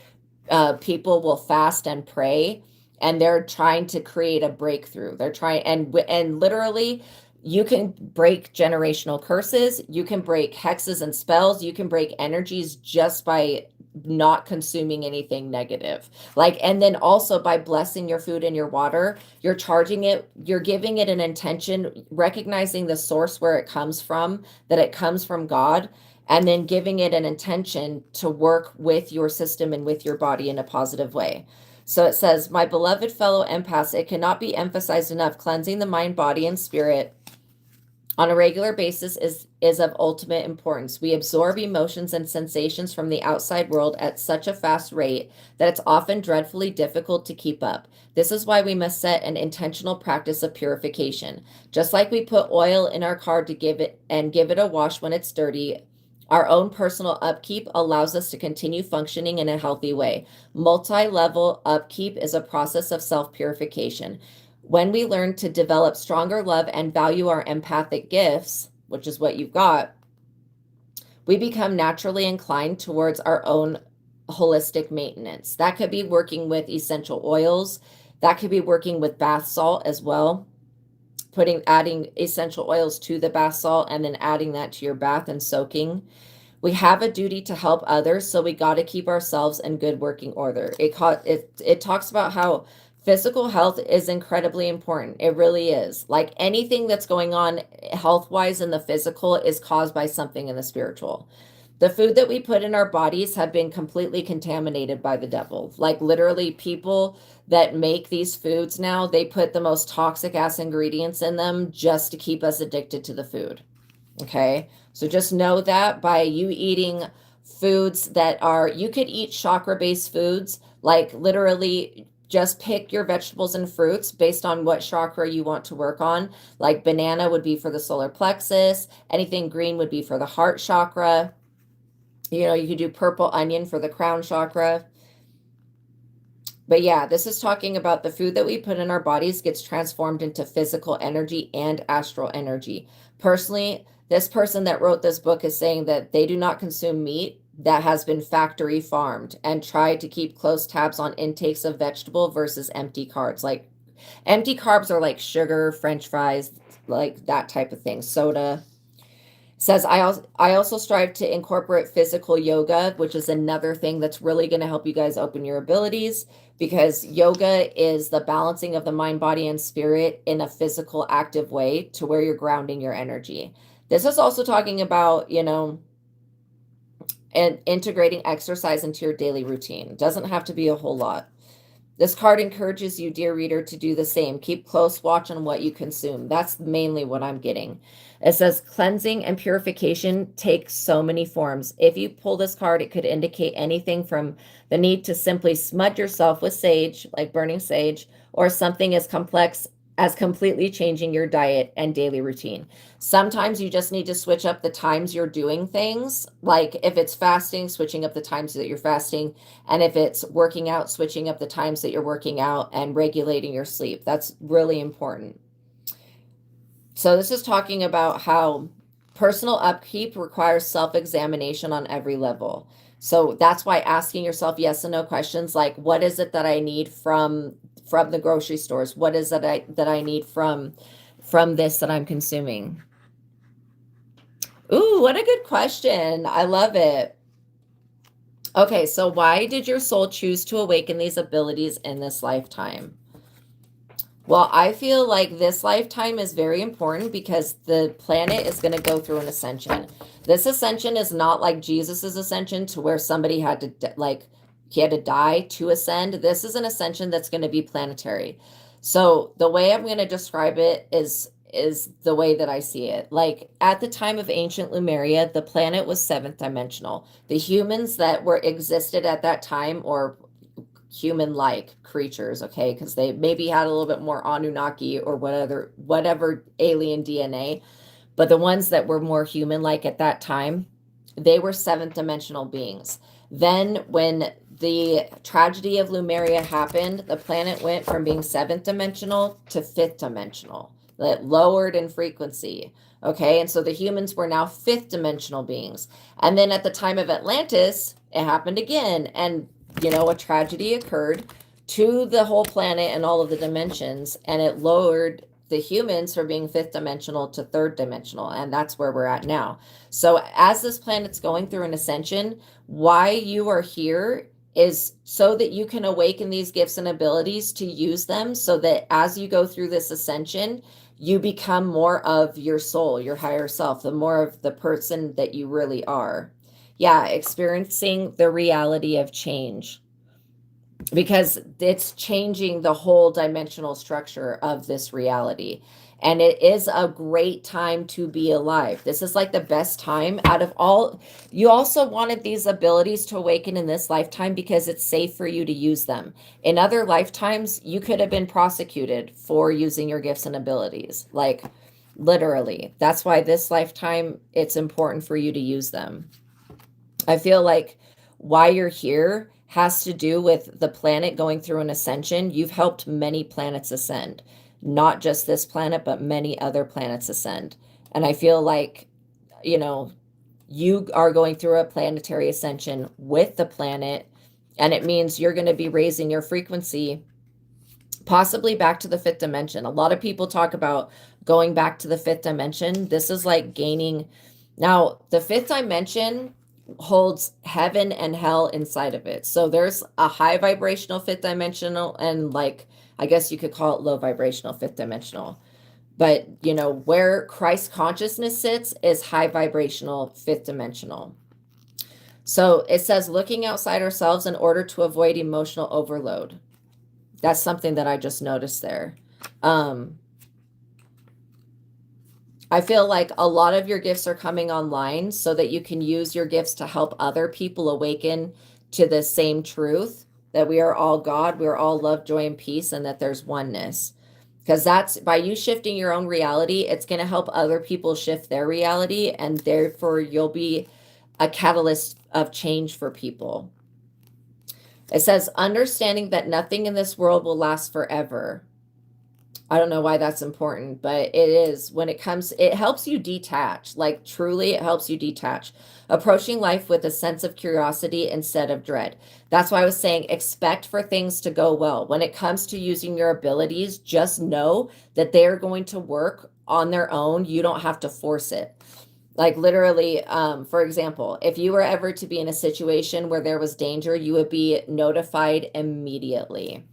people will fast and pray, and they're trying to create a breakthrough. They're trying, and literally, you can break generational curses, you can break hexes and spells, you can break energies just by not consuming anything negative. Like, and then also by blessing your food and your water, you're charging it, you're giving it an intention, recognizing the source where it comes from, that it comes from God, and then giving it an intention to work with your system and with your body in a positive way. So it says, my beloved fellow empaths, it cannot be emphasized enough, cleansing the mind, body, and spirit on a regular basis is of ultimate importance. We absorb emotions and sensations from the outside world at such a fast rate that it's often dreadfully difficult to keep up. This is why we must set an intentional practice of purification. Just like we put oil in our car to give it a wash when it's dirty, our own personal upkeep allows us to continue functioning in a healthy way. Multi-level upkeep is a process of self-purification. When we learn to develop stronger love and value our empathic gifts, which is what you've got, we become naturally inclined towards our own holistic maintenance. That could be working with essential oils. That could be working with bath salt as well. Adding essential oils to the bath salt and then adding that to your bath and soaking. We have a duty to help others, so we got to keep ourselves in good working order. It talks about how physical health is incredibly important. It really is. Like anything that's going on health-wise in the physical is caused by something in the spiritual. The food that we put in our bodies have been completely contaminated by the devil. Like literally, people that make these foods now, they put the most toxic ass ingredients in them just to keep us addicted to the food. Okay, so just know that by you eating foods that are, you could eat chakra-based foods, like literally just pick your vegetables and fruits based on what chakra you want to work on. Like banana would be for the solar plexus, anything green would be for the heart chakra. You know, you could do purple onion for the crown chakra. But yeah, this is talking about the food that we put in our bodies gets transformed into physical energy and astral energy. Personally, this person that wrote this book is saying that they do not consume meat that has been factory farmed and try to keep close tabs on intakes of vegetable versus empty carbs. Like empty carbs are like sugar, French fries, like that type of thing, soda. Says I also strive to incorporate physical yoga, which is another thing that's really going to help you guys open your abilities, because yoga is the balancing of the mind, body, and spirit in a physical, active way to where you're grounding your energy. This is also talking about, you know, and integrating exercise into your daily routine. It doesn't have to be a whole lot. This card encourages you, dear reader, to do the same. Keep close watch on what you consume. That's mainly what I'm getting. It says cleansing and purification take so many forms. If you pull this card, it could indicate anything from the need to simply smudge yourself with sage, like burning sage, or something as complex as completely changing your diet and daily routine. Sometimes you just need to switch up the times you're doing things. Like if it's fasting, switching up the times that you're fasting. And if it's working out, switching up the times that you're working out and regulating your sleep. That's really important. So this is talking about how personal upkeep requires self-examination on every level. So that's why asking yourself yes and no questions like, what is it that I need from the grocery stores? What is it that I need from this that I'm consuming? Ooh, what a good question. I love it. Okay, so why did your soul choose to awaken these abilities in this lifetime? Well, I feel like this lifetime is very important because the planet is going to go through an ascension. This ascension is not like Jesus's ascension to where somebody had to he had to die to ascend. This is an ascension that's going to be planetary. So the way I'm going to describe it is the way that I see it. Like at the time of ancient Lemuria, the planet was seventh dimensional. The humans that were existed at that time, or human-like creatures, okay, because they maybe had a little bit more Anunnaki or whatever alien DNA, But the ones that were more human-like at that time, they were seventh dimensional beings. Then when the tragedy of Lumeria happened, the planet went from being seventh dimensional to fifth dimensional. It lowered in frequency. Okay, and so the humans were now fifth dimensional beings. And then at the time of Atlantis, it happened again. And, a tragedy occurred to the whole planet and all of the dimensions, and it lowered the humans from being fifth dimensional to third dimensional. And that's where we're at now. So as this planet's going through an ascension, why you are here is so that you can awaken these gifts and abilities to use them, so that as you go through this ascension, you become more of your soul, your higher self, the more of the person that you really are. Yeah, experiencing the reality of change, because it's changing the whole dimensional structure of this reality. And it is a great time to be alive. This is like the best time out of all. You also wanted these abilities to awaken in this lifetime because it's safe for you to use them. In other lifetimes, you could have been prosecuted for using your gifts and abilities. Like, literally. That's why this lifetime, it's important for you to use them. I feel like why you're here has to do with the planet going through an ascension. You've helped many planets ascend. Not just this planet, but many other planets ascend. And I feel like, you are going through a planetary ascension with the planet, and it means you're going to be raising your frequency, possibly back to the fifth dimension. A lot of people talk about going back to the fifth dimension. This is like gaining. Now, the fifth dimension holds heaven and hell inside of it. So there's a high vibrational fifth dimensional, and I guess you could call it low vibrational fifth dimensional. But, where Christ consciousness sits is high vibrational fifth dimensional. So it says looking outside ourselves in order to avoid emotional overload. That's something that I just noticed there. I feel like a lot of your gifts are coming online so that you can use your gifts to help other people awaken to the same truth, that we are all God, we're all love, joy, and peace, and that there's oneness. Because that's by you shifting your own reality, it's going to help other people shift their reality, and therefore you'll be a catalyst of change for people. It says, understanding that nothing in this world will last forever. I don't know why that's important, but it is. When it comes, it helps you detach. Like, truly, it helps you detach. Approaching life with a sense of curiosity instead of dread. That's why I was saying expect for things to go well. When it comes to using your abilities, just know that they're going to work on their own. You don't have to force it. Like, literally, for example, if you were ever to be in a situation where there was danger, you would be notified immediately.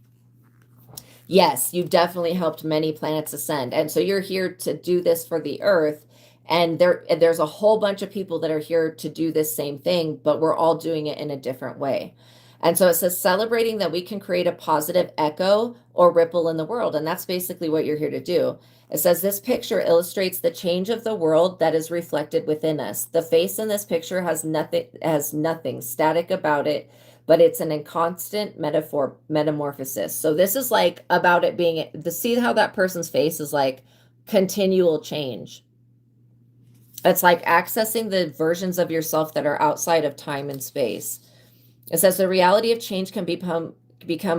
Yes, you definitely helped many planets ascend. And so you're here to do this for the Earth. And there's a whole bunch of people that are here to do this same thing, but we're all doing it in a different way. And so it says celebrating that we can create a positive echo or ripple in the world. And that's basically what you're here to do. It says this picture illustrates the change of the world that is reflected within us. The face in this picture has nothing static about it, but it's an inconstant metamorphosis. So this is like about it being, see how that person's face is like continual change. It's like accessing the versions of yourself that are outside of time and space. It says the reality of change can become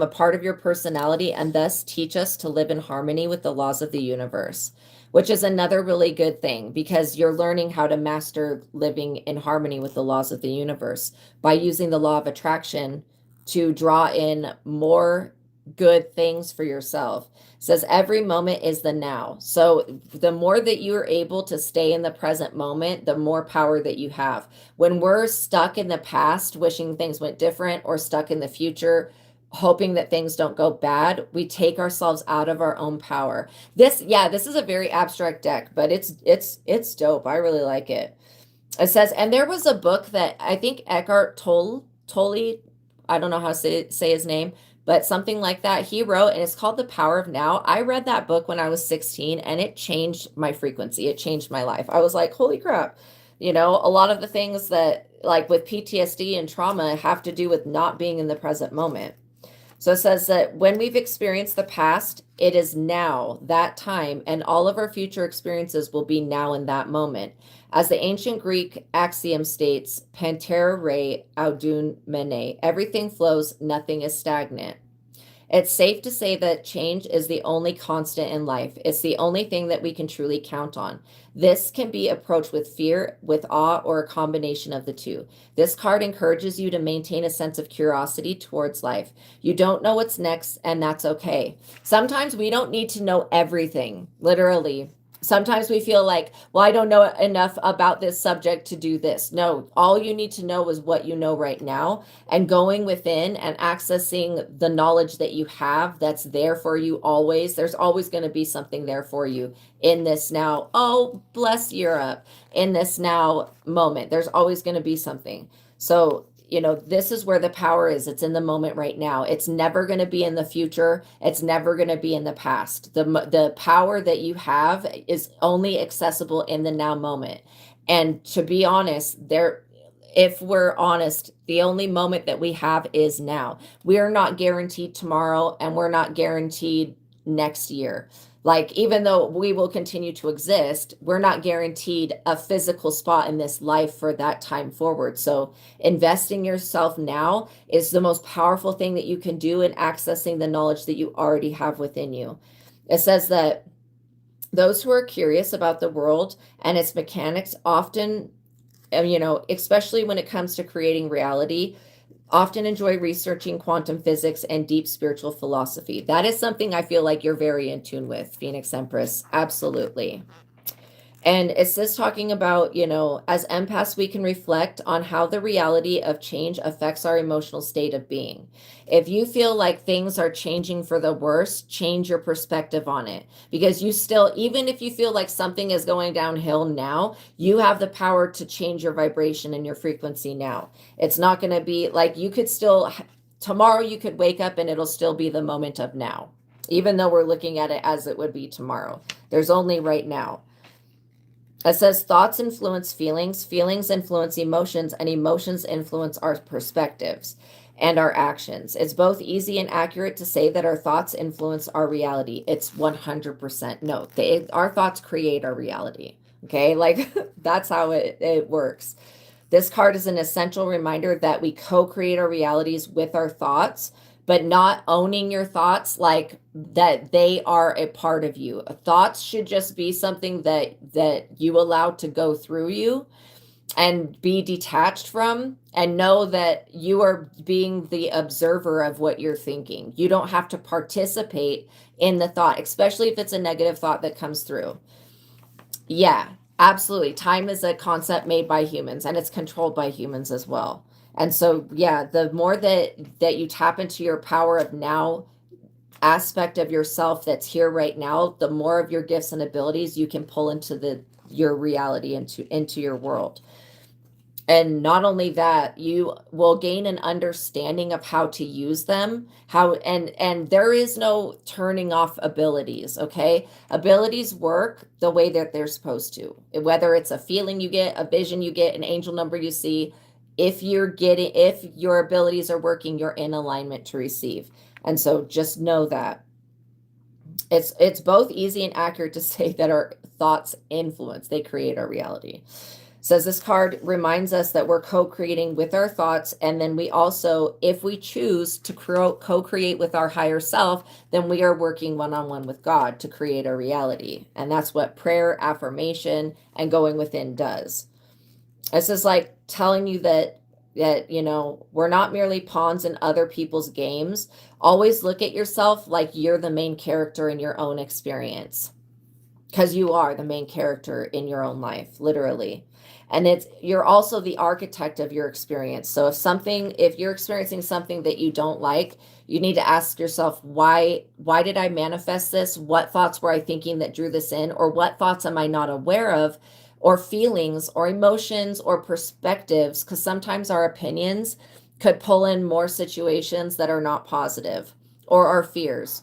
a part of your personality and thus teach us to live in harmony with the laws of the universe, which is another really good thing because you're learning how to master living in harmony with the laws of the universe by using the law of attraction to draw in more good things for yourself. It says every moment is the now. So the more that you're able to stay in the present moment, the more power that you have. When we're stuck in the past, wishing things went different, or stuck in the future, hoping that things don't go bad, we take ourselves out of our own power. This is a very abstract deck, but it's dope. I really like it. It says, and there was a book that I think Eckhart Tolle, I don't know how to say his name, but something like that he wrote, and it's called The Power of Now. I read that book when I was 16 and it changed my frequency. It changed my life. I was like, holy crap. A lot of the things that like with PTSD and trauma have to do with not being in the present moment. So it says that when we've experienced the past, it is now, that time, and all of our future experiences will be now in that moment. As the ancient Greek axiom states, pantera re audun mene, everything flows, nothing is stagnant. It's safe to say that change is the only constant in life. It's the only thing that we can truly count on. This can be approached with fear, with awe, or a combination of the two. This card encourages you to maintain a sense of curiosity towards life. You don't know what's next, and that's okay. Sometimes we don't need to know everything, literally. Sometimes we feel like, well, I don't know enough about this subject to do this. No, all you need to know is what you know right now, and going within and accessing the knowledge that you have that's there for you always. There's always going to be something there for you in this now. Oh, bless Europe. In this now moment, there's always going to be something. So, this is where the power is. It's in the moment right now. It's never going to be in the future. It's never going to be in the past. The power that you have is only accessible in the now moment. And to be honest, if we're honest, the only moment that we have is now. We are not guaranteed tomorrow, and we're not guaranteed next year. Like, even though we will continue to exist, we're not guaranteed a physical spot in this life for that time forward. So investing yourself now is the most powerful thing that you can do in accessing the knowledge that you already have within you. It says that those who are curious about the world and its mechanics often, especially when it comes to creating reality, often enjoy researching quantum physics and deep spiritual philosophy. That is something I feel like you're very in tune with, Phoenix Empress. Absolutely. And it's this talking about, as empaths, we can reflect on how the reality of change affects our emotional state of being. If you feel like things are changing for the worse, change your perspective on it. Because you still, even if you feel like something is going downhill now, you have the power to change your vibration and your frequency now. It's not going to be like tomorrow you could wake up and it'll still be the moment of now. Even though we're looking at it as it would be tomorrow. There's only right now. It says thoughts influence feelings, feelings influence emotions, and emotions influence our perspectives and our actions. It's both easy and accurate to say that our thoughts influence our reality. It's 100% no. Our thoughts create our reality. Okay, like that's how it works. This card is an essential reminder that we co-create our realities with our thoughts, but not owning your thoughts like that they are a part of you. Thoughts should just be something that you allow to go through you and be detached from, and know that you are being the observer of what you're thinking. You don't have to participate in the thought, especially if it's a negative thought that comes through. Yeah, absolutely. Time is a concept made by humans, and it's controlled by humans as well. And so, yeah, the more that you tap into your power of now aspect of yourself that's here right now, the more of your gifts and abilities you can pull into your reality, into your world. And not only that, you will gain an understanding of how to use them, and there is no turning off abilities, okay? Abilities work the way that they're supposed to. Whether it's a feeling you get, a vision you get, an angel number you see, if your abilities are working, you're in alignment to receive. And so just know that it's both easy and accurate to say that our thoughts influence, they create our reality. Says this card reminds us that we're co-creating with our thoughts, and then we also, if we choose to co-create with our higher self, then we are working one-on-one with God to create our reality. And that's what prayer, affirmation, and going within does. This is like telling you that we're not merely pawns in other people's games. Always look at yourself like you're the main character in your own experience, because you are the main character in your own life, literally. And you're also the architect of your experience. So if you're experiencing something that you don't like, you need to ask yourself, why did I manifest this? What thoughts were I thinking that drew this in? Or what thoughts am I not aware of? Or feelings or emotions or perspectives? Because sometimes our opinions could pull in more situations that are not positive, or our fears.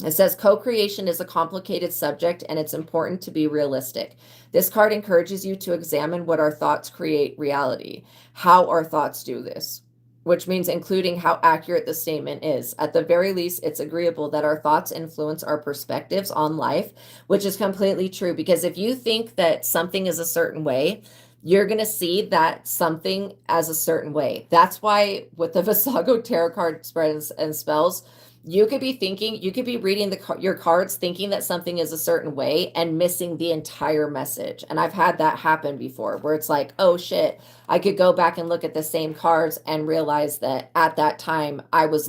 It says co-creation is a complicated subject, and it's important to be realistic. This card encourages you to examine what our thoughts create reality, how our thoughts do this. which means including how accurate the statement is. At the very least, it's agreeable that our thoughts influence our perspectives on life, which is completely true. Because if you think that something is a certain way, you're going to see that something as a certain way. That's why with the Visago tarot card spreads and spells, you could be reading your cards thinking that something is a certain way and missing the entire message. And I've had that happen before where it's like, oh shit, I could go back and look at the same cards and realize that at that time I was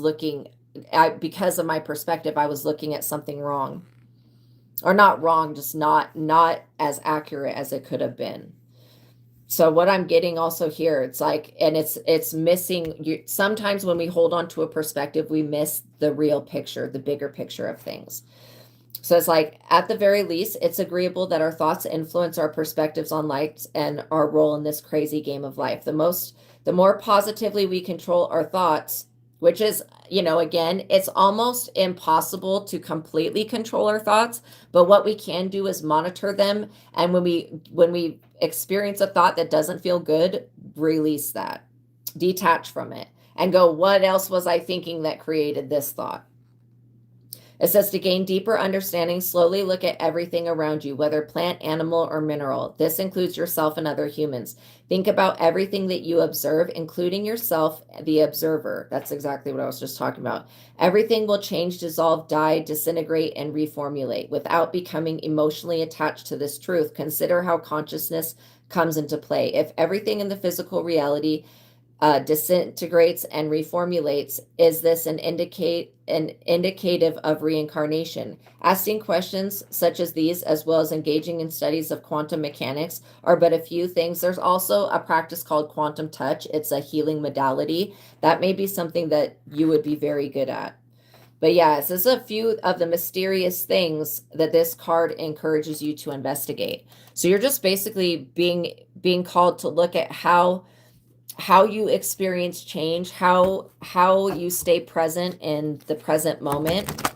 because of my perspective, I was looking at something wrong. Or not wrong, just not as accurate as it could have been. So what I'm getting also here, it's like, and it's missing, sometimes when we hold on to a perspective, we miss the real picture, the bigger picture of things. So it's like, at the very least, it's agreeable that our thoughts influence our perspectives on life and our role in this crazy game of life. The more positively we control our thoughts, which is, again, it's almost impossible to completely control our thoughts, but what we can do is monitor them. And when we experience a thought that doesn't feel good, release that, detach from it, and go, what else was I thinking that created this thought? It says to gain deeper understanding, slowly look at everything around you, whether plant, animal, or mineral. This includes yourself and other humans. Think about everything that you observe, including yourself, the observer. That's exactly what I was just talking about. Everything will change, dissolve, die, disintegrate, and reformulate. Without becoming emotionally attached to this truth, consider how consciousness comes into play. If everything in the physical reality disintegrates and reformulates, is this an indicative of reincarnation? Asking questions such as these, as well as engaging in studies of quantum mechanics, are but a few things. There's also a practice called quantum touch. It's a healing modality. That may be something that you would be very good at. But yes, this is a few of the mysterious things that this card encourages you to investigate. So you're just basically being called to look at how you experience change, how you stay present in the present moment,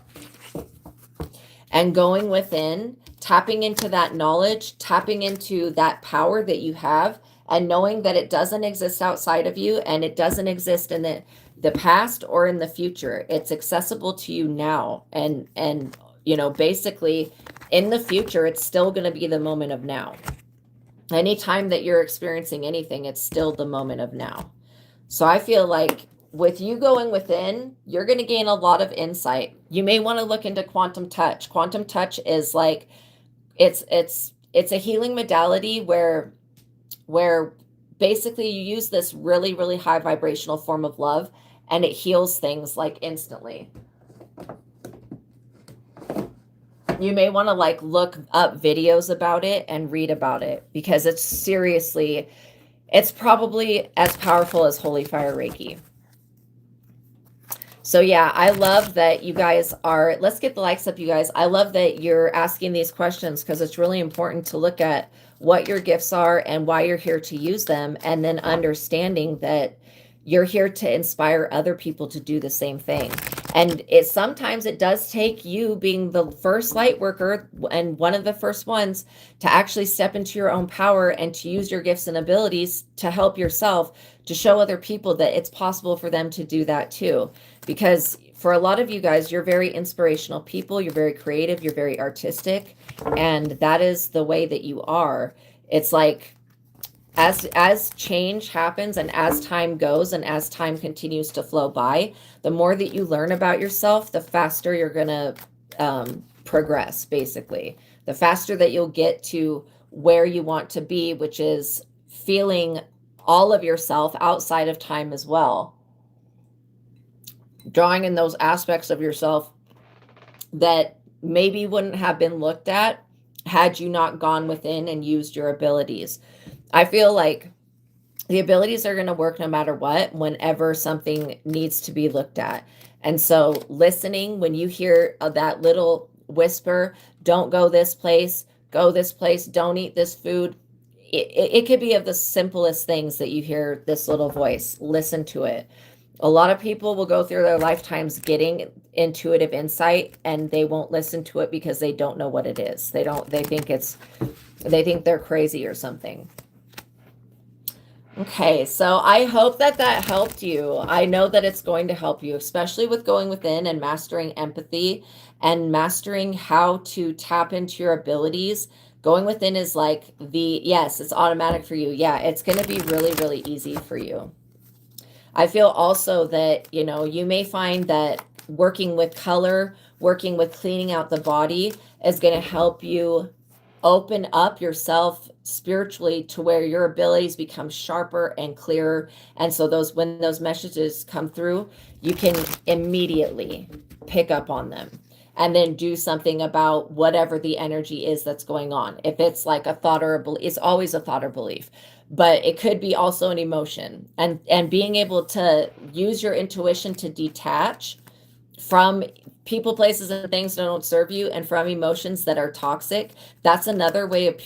and going within, tapping into that knowledge, tapping into that power that you have, and knowing that it doesn't exist outside of you, and it doesn't exist in the past or in the future. It's accessible to you now. And basically in the future, it's still going to be the moment of now. Anytime that you're experiencing anything, it's still the moment of now. So I feel like with you going within, you're going to gain a lot of insight. You may want to look into quantum touch. Quantum touch is like, it's a healing modality where basically you use this really, really high vibrational form of love, and it heals things like instantly. You may want to look up videos about it and read about it, because it's probably as powerful as Holy Fire Reiki. So yeah, I love that you guys let's get the likes up, you guys. I love that you're asking these questions, because it's really important to look at what your gifts are and why you're here to use them, and then understanding that you're here to inspire other people to do the same thing. And sometimes it does take you being the first light worker and one of the first ones to actually step into your own power and to use your gifts and abilities to help yourself, to show other people that it's possible for them to do that too. Because for a lot of you guys, you're very inspirational people, you're very creative, you're very artistic, and that is the way that you are. It's like, as change happens and as time goes and as time continues to flow by, the more that you learn about yourself, the faster you're going to progress, basically. The faster that you'll get to where you want to be, which is feeling all of yourself outside of time as well. Drawing in those aspects of yourself that maybe wouldn't have been looked at had you not gone within and used your abilities. I feel like the abilities are going to work no matter what, whenever something needs to be looked at. And so listening, when you hear that little whisper, don't go this place, don't eat this food. It could be of the simplest things that you hear this little voice. Listen to it. A lot of people will go through their lifetimes getting intuitive insight, and they won't listen to it because they don't know what it is. They think they're crazy or something. Okay, so I hope that that helped you. I know that it's going to help you, especially with going within and mastering empathy and mastering how to tap into your abilities. Going within is like yes, it's automatic for you. Yeah, it's going to be really, really easy for you. I feel also that, you may find that working with color, working with cleaning out the body is going to help you open up yourself spiritually to where your abilities become sharper and clearer. And so when those messages come through, you can immediately pick up on them and then do something about whatever the energy is that's going on. If it's like a thought or a belief, it's always a thought or belief, but it could be also an emotion, and being able to use your intuition to detach from people, places, and things that don't serve you, and from emotions that are toxic. That's another way of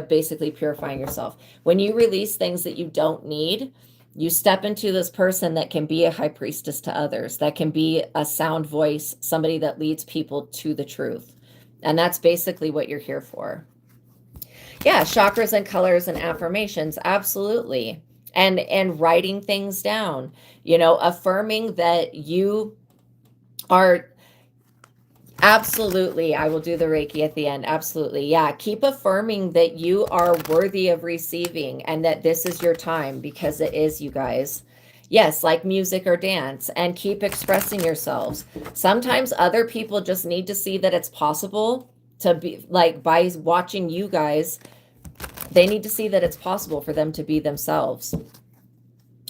basically purifying yourself. When you release things that you don't need, you step into this person that can be a high priestess to others, that can be a sound voice, somebody that leads people to the truth. And that's basically what you're here for. Yeah, chakras and colors and affirmations, absolutely. And writing things down, affirming that you are. Absolutely. I will do the Reiki at the end. Absolutely. Yeah. Keep affirming that you are worthy of receiving and that this is your time, because it is, you guys. Yes, like music or dance, and keep expressing yourselves. Sometimes other people just need to see that it's possible to be like, by watching you guys, they need to see that it's possible for them to be themselves.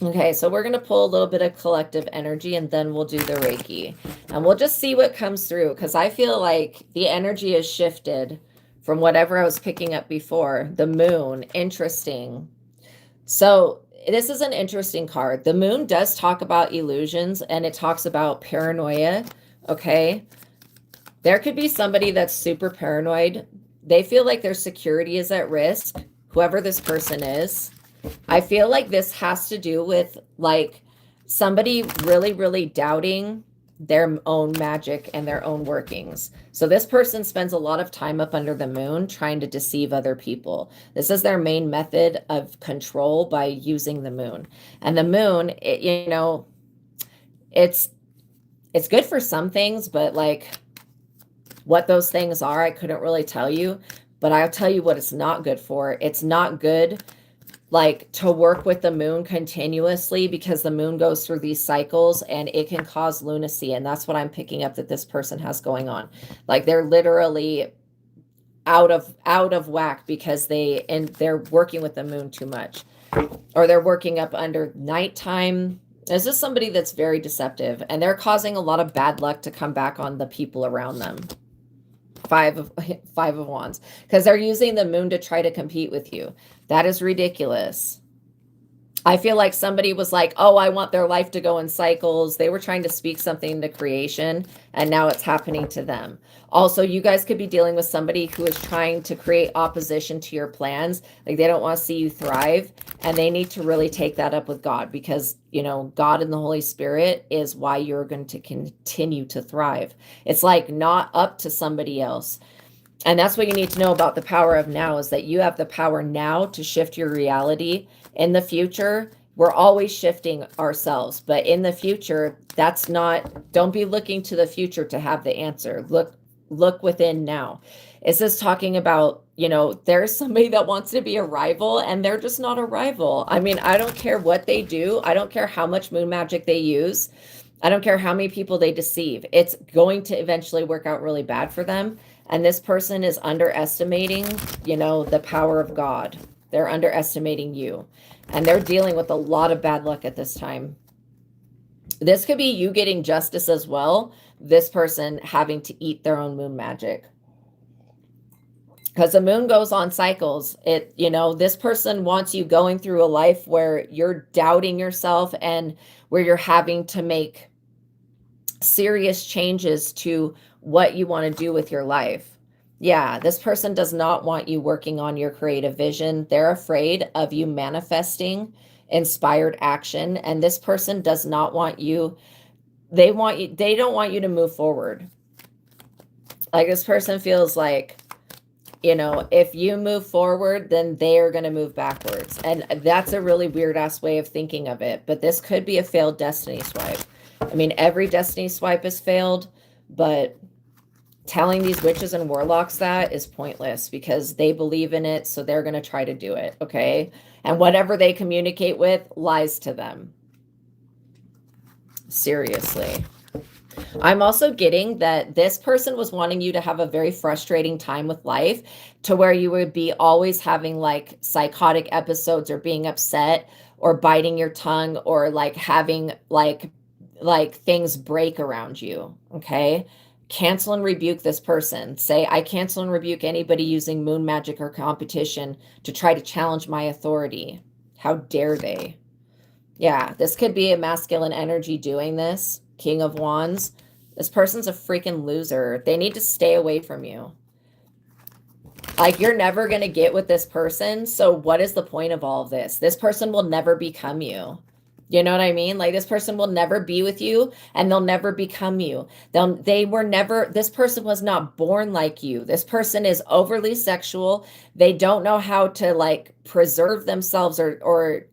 Okay, so we're going to pull a little bit of collective energy and then we'll do the Reiki. And we'll just see what comes through, because I feel like the energy has shifted from whatever I was picking up before. The moon, interesting. So this is an interesting card. The moon does talk about illusions, and it talks about paranoia, okay? There could be somebody that's super paranoid. They feel like their security is at risk, whoever this person is. I feel like this has to do with like somebody really, really doubting their own magic and their own workings. So this person spends a lot of time up under the moon trying to deceive other people. This is their main method of control, by using the moon. And the moon, it's good for some things, but like what those things are, I couldn't really tell you. But I'll tell you what it's not good for. It's not good like to work with the moon continuously, because the moon goes through these cycles and it can cause lunacy. And that's what I'm picking up that this person has going on. Like they're literally out of whack because they're working with the moon too much, or they're working up under nighttime. This is somebody that's very deceptive, and they're causing a lot of bad luck to come back on the people around them. Five of Wands, because they're using the moon to try to compete with you. That is ridiculous. I feel like somebody was like, oh, I want their life to go in cycles. They were trying to speak something into creation, and now it's happening to them. Also, you guys could be dealing with somebody who is trying to create opposition to your plans. Like they don't want to see you thrive, and they need to really take that up with God, because, God and the Holy Spirit is why you're going to continue to thrive. It's like not up to somebody else. And that's what you need to know about the power of now, is that you have the power now to shift your reality. In the future, we're always shifting ourselves, but in the future, don't be looking to the future to have the answer. Look within now. Is this talking about, there's somebody that wants to be a rival, and they're just not a rival. I mean, I don't care what they do. I don't care how much moon magic they use. I don't care how many people they deceive. It's going to eventually work out really bad for them. And this person is underestimating, the power of God. They're underestimating you. And they're dealing with a lot of bad luck at this time. This could be you getting justice as well. This person having to eat their own moon magic. Because the moon goes on cycles. This person wants you going through a life where you're doubting yourself, and where you're having to make serious changes to what you want to do with your life. Yeah, this person does not want you working on your creative vision. They're afraid of you manifesting inspired action, and this person does not want you. They don't want you to move forward. Like this person feels like you know, if you move forward, then they're going to move backwards. And that's a really weird ass way of thinking of it. But this could be a failed destiny swipe. I mean, every destiny swipe is failed, but telling these witches and warlocks that is pointless because they believe in it. So they're going to try to do it. Okay. And whatever they communicate with lies to them. Seriously. I'm also getting that this person was wanting you to have a very frustrating time with life to where you would be always having like psychotic episodes or being upset or biting your tongue or like having like things break around you. Okay. Cancel and rebuke this person. Say, I cancel and rebuke anybody using moon magic or competition to try to challenge my authority. How dare they? Yeah, this could be a masculine energy doing this. King of Wands. This person's a freaking loser. They need to stay away from you. Like, you're never going to get with this person. So what is the point of all of this? This person will never become you. You know what I mean? Like, this person will never be with you and they'll never become you. This person was not born like you. This person is overly sexual. They don't know how to like preserve themselves or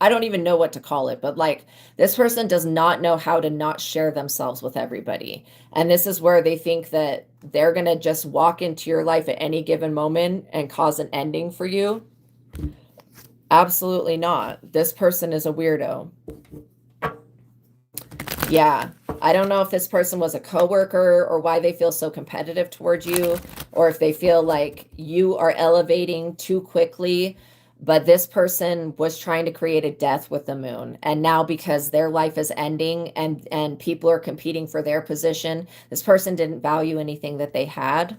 I don't even know what to call it, but like this person does not know how to not share themselves with everybody. And this is where they think that they're going to just walk into your life at any given moment and cause an ending for you. Absolutely not. This person is a weirdo. Yeah. I don't know if this person was a coworker or why they feel so competitive towards you, or if they feel like you are elevating too quickly. But this person was trying to create a death with the moon. And now because their life is ending and people are competing for their position, this person didn't value anything that they had.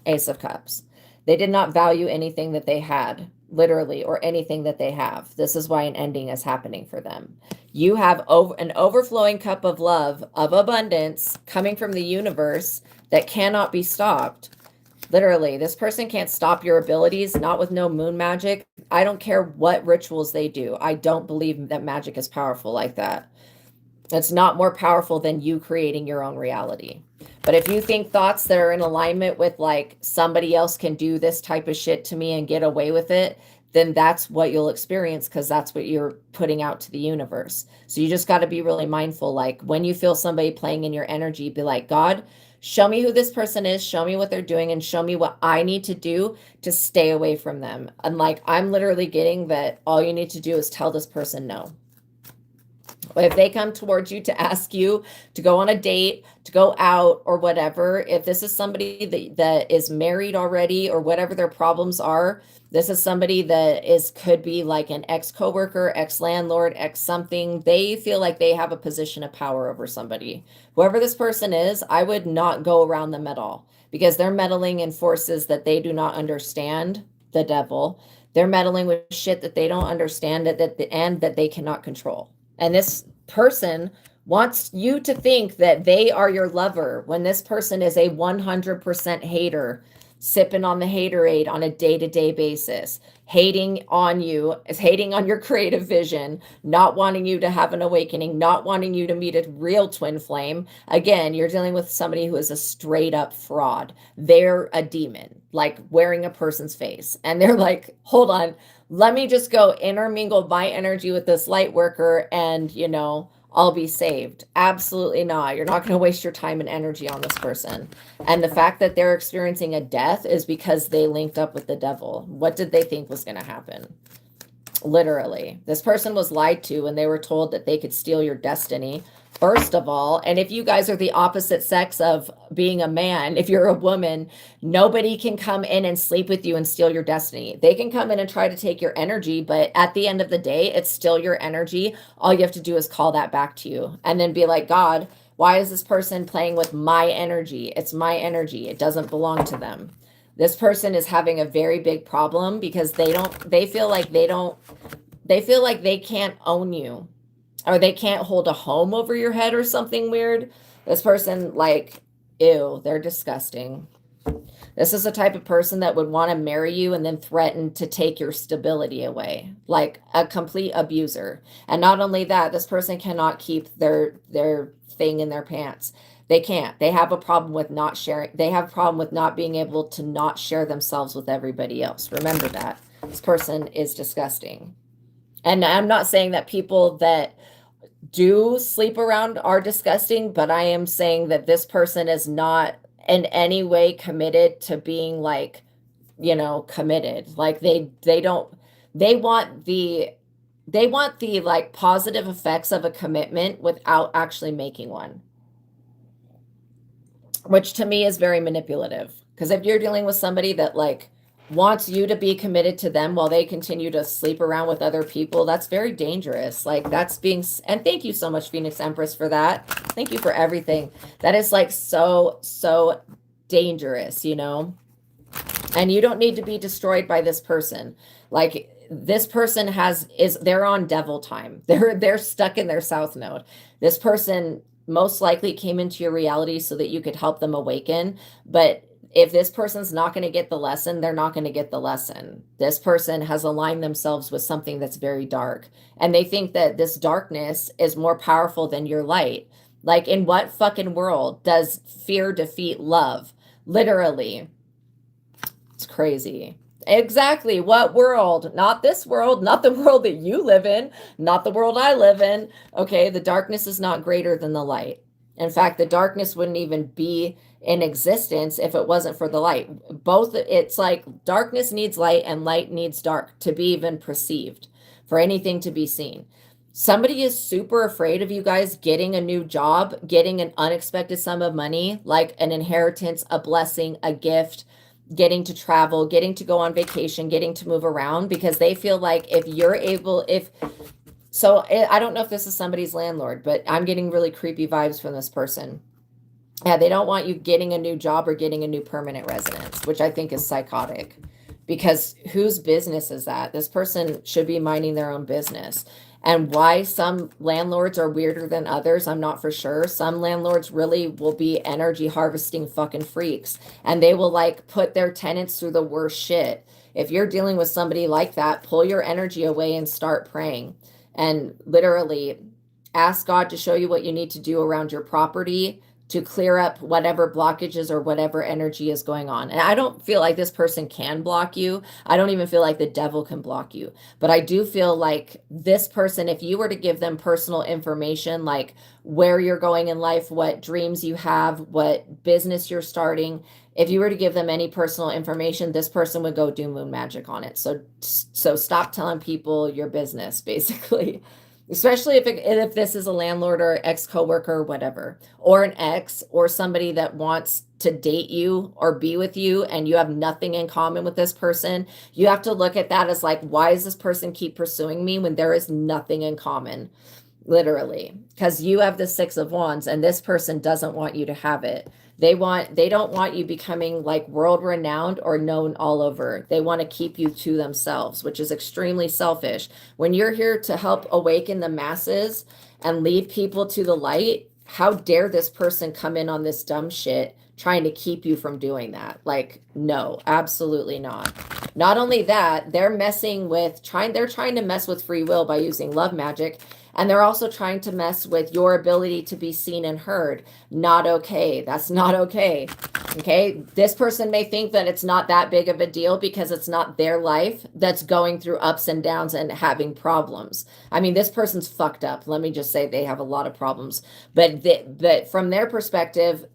Ace of Cups. They did not value anything that they had, literally, or anything that they have. This is why an ending is happening for them. You have an overflowing cup of love, of abundance, coming from the universe that cannot be stopped. Literally, this person can't stop your abilities, not with no moon magic. I don't care what rituals they do. I don't believe that magic is powerful like that. It's not more powerful than you creating your own reality. But if you think thoughts that are in alignment with like somebody else can do this type of shit to me and get away with it, then that's what you'll experience because that's what you're putting out to the universe. So you just got to be really mindful. Like when you feel somebody playing in your energy, be like, God, show me who this person is, show me what they're doing, and show me what I need to do to stay away from them. And like, I'm literally getting that all you need to do is tell this person no. If they come towards you to ask you to go on a date, to go out or whatever, if this is somebody that is married already or whatever their problems are, this is somebody that could be like an ex-coworker, ex-landlord, ex-something. They feel like they have a position of power over somebody. Whoever this person is, I would not go around them at all because they're meddling in forces that they do not understand, the devil. They're meddling with shit that they don't understand and that they cannot control. And this person wants you to think that they are your lover when this person is a 100% hater, sipping on the haterade on a day-to-day basis, hating on you, is hating on your creative vision, not wanting you to have an awakening, not wanting you to meet a real twin flame. Again, you're dealing with somebody who is a straight up fraud. They're a demon, like wearing a person's face. And they're like, hold on, let me just go intermingle my energy with this light worker and, you know, I'll be saved. Absolutely not. You're not going to waste your time and energy on this person. And the fact that they're experiencing a death is because they linked up with the devil. What did they think was going to happen? Literally. This person was lied to when they were told that they could steal your destiny. First of all, and if you guys are the opposite sex of being a man, if you're a woman, nobody can come in and sleep with you and steal your destiny. They can come in and try to take your energy, but at the end of the day, it's still your energy. All you have to do is call that back to you and then be like, God, why is this person playing with my energy? It's my energy. It doesn't belong to them. This person is having a very big problem because they feel like they can't own you. Or they can't hold a home over your head or something weird. This person, like, ew, they're disgusting. This is the type of person that would want to marry you and then threaten to take your stability away, like a complete abuser. And not only that, this person cannot keep their thing in their pants. They can't. They have a problem with not sharing. They have a problem with not being able to not share themselves with everybody else. Remember that. This person is disgusting. And I'm not saying that people that do sleep around are disgusting, but I am saying that this person is not in any way committed to being like, committed. Like they don't they want the like positive effects of a commitment without actually making one, which to me is very manipulative. Because if you're dealing with somebody that like wants you to be committed to them while they continue to sleep around with other people, that's very dangerous. Like that's being, and thank you so much, Phoenix Empress, for that. Thank you for everything. That is like so dangerous, and you don't need to be destroyed by this person. Like this person they're on devil time. They're stuck in their south node. This person most likely came into your reality so that you could help them awaken. But if this person's not going to get the lesson, they're not going to get the lesson. This person has aligned themselves with something that's very dark. And they think that this darkness is more powerful than your light. Like, in what fucking world does fear defeat love? Literally. It's crazy. Exactly. What world? Not this world, not the world that you live in, not the world I live in. Okay, the darkness is not greater than the light. In fact, the darkness wouldn't even be in existence if it wasn't for the light. Both, it's like darkness needs light and light needs dark to be even perceived, for anything to be seen. Somebody is super afraid of you guys getting a new job, getting an unexpected sum of money, like an inheritance, a blessing, a gift, getting to travel, getting to go on vacation, getting to move around, because they feel like if you're able, so I don't know if this is somebody's landlord, but I'm getting really creepy vibes from this person. Yeah, they don't want you getting a new job or getting a new permanent residence, which I think is psychotic, because whose business is that? This person should be minding their own business. And why some landlords are weirder than others, I'm not for sure. Some landlords really will be energy harvesting fucking freaks, and they will like put their tenants through the worst shit. If you're dealing with somebody like that, pull your energy away and start praying. And literally ask God to show you what you need to do around your property to clear up whatever blockages or whatever energy is going on. And I don't feel like this person can block you. I don't even feel like the devil can block you. But I do feel like this person, if you were to give them personal information, like where you're going in life, what dreams you have, what business you're starting, if you were to give them any personal information, this person would go do moon magic on it. So stop telling people your business, basically. Especially if this is a landlord or ex-coworker or whatever, or an ex or somebody that wants to date you or be with you and you have nothing in common with this person, you have to look at that as like, why does this person keep pursuing me when there is nothing in common? Literally, because you have the Six of Wands and this person doesn't want you to have it. They don't want you becoming like world renowned or known all over. They want to keep you to themselves, which is extremely selfish. When you're here to help awaken the masses and lead people to the light, how dare this person come in on this dumb shit trying to keep you from doing that? Like, no, absolutely not. Not only that, they're trying to mess with free will by using love magic. And they're also trying to mess with your ability to be seen and heard. Not okay. That's not okay. Okay. This person may think that it's not that big of a deal because it's not their life that's going through ups and downs and having problems. I mean, this person's fucked up. Let me just say they have a lot of problems. But from their perspective,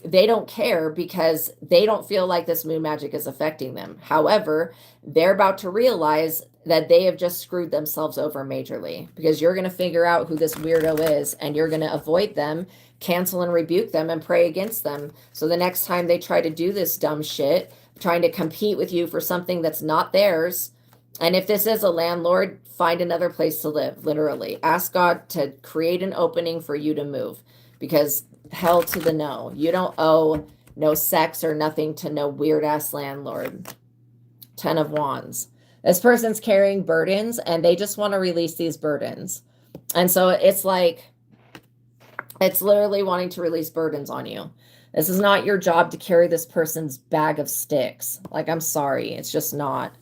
they don't care because they don't feel like this moon magic is affecting them. However, they're about to realize that they have just screwed themselves over majorly, because you're going to figure out who this weirdo is and you're going to avoid them, cancel and rebuke them, and pray against them. So the next time they try to do this dumb shit, trying to compete with you for something that's not theirs, and if this is a landlord, find another place to live, literally. Ask God to create an opening for you to move, because hell to the no. You don't owe no sex or nothing to no weird ass landlord. 10 of Wands. This person's carrying burdens and they just want to release these burdens. And so it's like, It's literally wanting to release burdens on you. This is not your job to carry this person's bag of sticks. Like, I'm sorry. It's just not.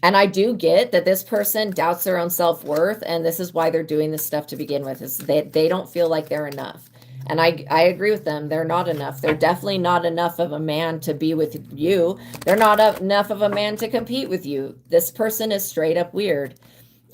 And I do get that this person doubts their own self-worth, and this is why they're doing this stuff to begin with, is they don't feel like they're enough. And I agree with them. They're not enough. They're definitely not enough of a man to be with you. They're not enough of a man to compete with you. This person is straight up weird.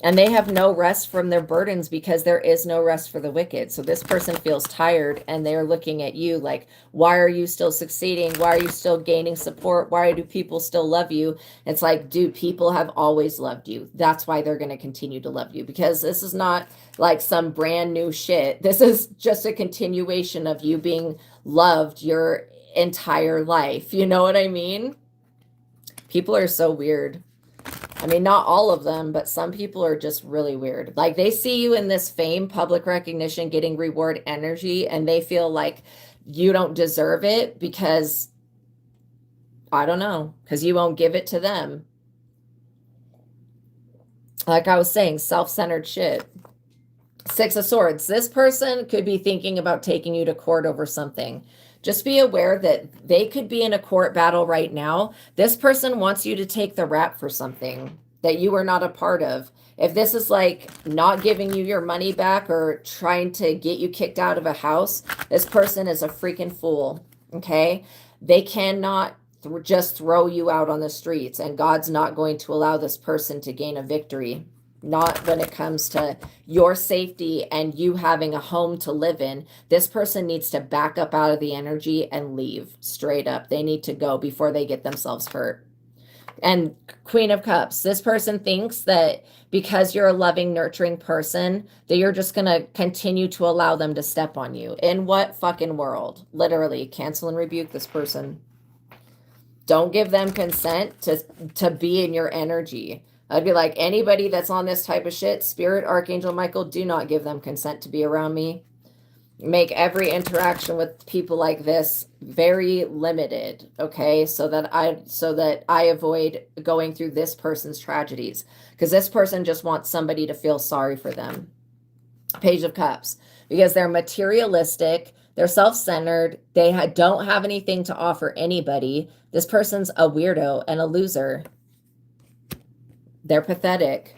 And they have no rest from their burdens because there is no rest for the wicked. So this person feels tired and they're looking at you like, why are you still succeeding? Why are you still gaining support? Why do people still love you? It's like, dude, people have always loved you. That's why they're going to continue to love you, because this is not like some brand new shit. This is just a continuation of you being loved your entire life. You know what I mean? People are so weird. I mean, not all of them, but some people are just really weird. Like, they see you in this fame, public recognition, getting reward energy, and they feel like you don't deserve it because, I don't know, because you won't give it to them. Like I was saying, self-centered shit. Six of Swords. This person could be thinking about taking you to court over something. Just be aware that they could be in a court battle right now. This person wants you to take the rap for something that you were not a part of. If this is like not giving you your money back or trying to get you kicked out of a house, this person is a freaking fool, okay? They cannot just throw you out on the streets, and God's not going to allow this person to gain a victory. Not when it comes to your safety and you having a home to live in. This person needs to back up out of the energy and leave straight up. They need to go before they get themselves hurt. And Queen of Cups, this person thinks that because you're a loving, nurturing person, that you're just going to continue to allow them to step on you. In what fucking world? Literally, cancel and rebuke this person. Don't give them consent to be in your energy. I'd be like, anybody that's on this type of shit, Spirit, Archangel Michael, do not give them consent to be around me. Make every interaction with people like this very limited, okay? So that I avoid going through this person's tragedies, because this person just wants somebody to feel sorry for them. Page of Cups, because they're materialistic, they're self-centered, they don't have anything to offer anybody. This person's a weirdo and a loser. They're pathetic.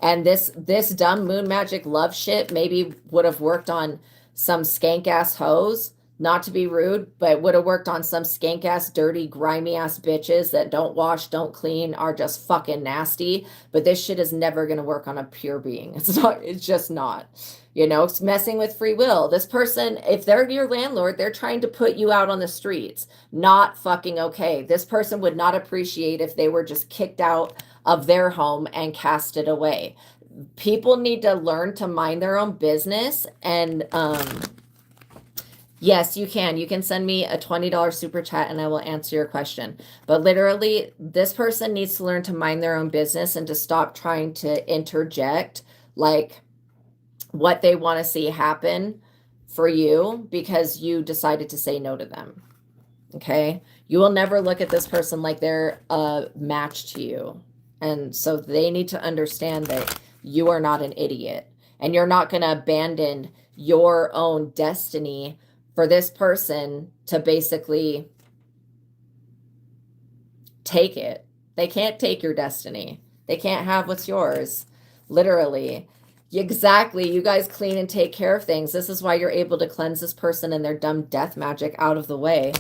And this dumb moon magic love shit maybe would have worked on some skank ass hoes, not to be rude, but would have worked on some skank ass, dirty, grimy ass bitches that don't wash, don't clean, are just fucking nasty. But this shit is never going to work on a pure being. It's just not. You know, it's messing with free will. This person, if they're your landlord, they're trying to put you out on the streets. Not fucking okay. This person would not appreciate if they were just kicked out of their home and casted away. People need to learn to mind their own business. And yes, you can. You can send me a $20 super chat and I will answer your question. But literally, this person needs to learn to mind their own business and to stop trying to interject like what they want to see happen for you because you decided to say no to them. Okay? You will never look at this person like they're a match to you. And so they need to understand that you are not an idiot. And you're not going to abandon your own destiny for this person to basically take it. They can't take your destiny. They can't have what's yours. Literally. Exactly. You guys clean and take care of things. This is why you're able to cleanse this person and their dumb death magic out of the way.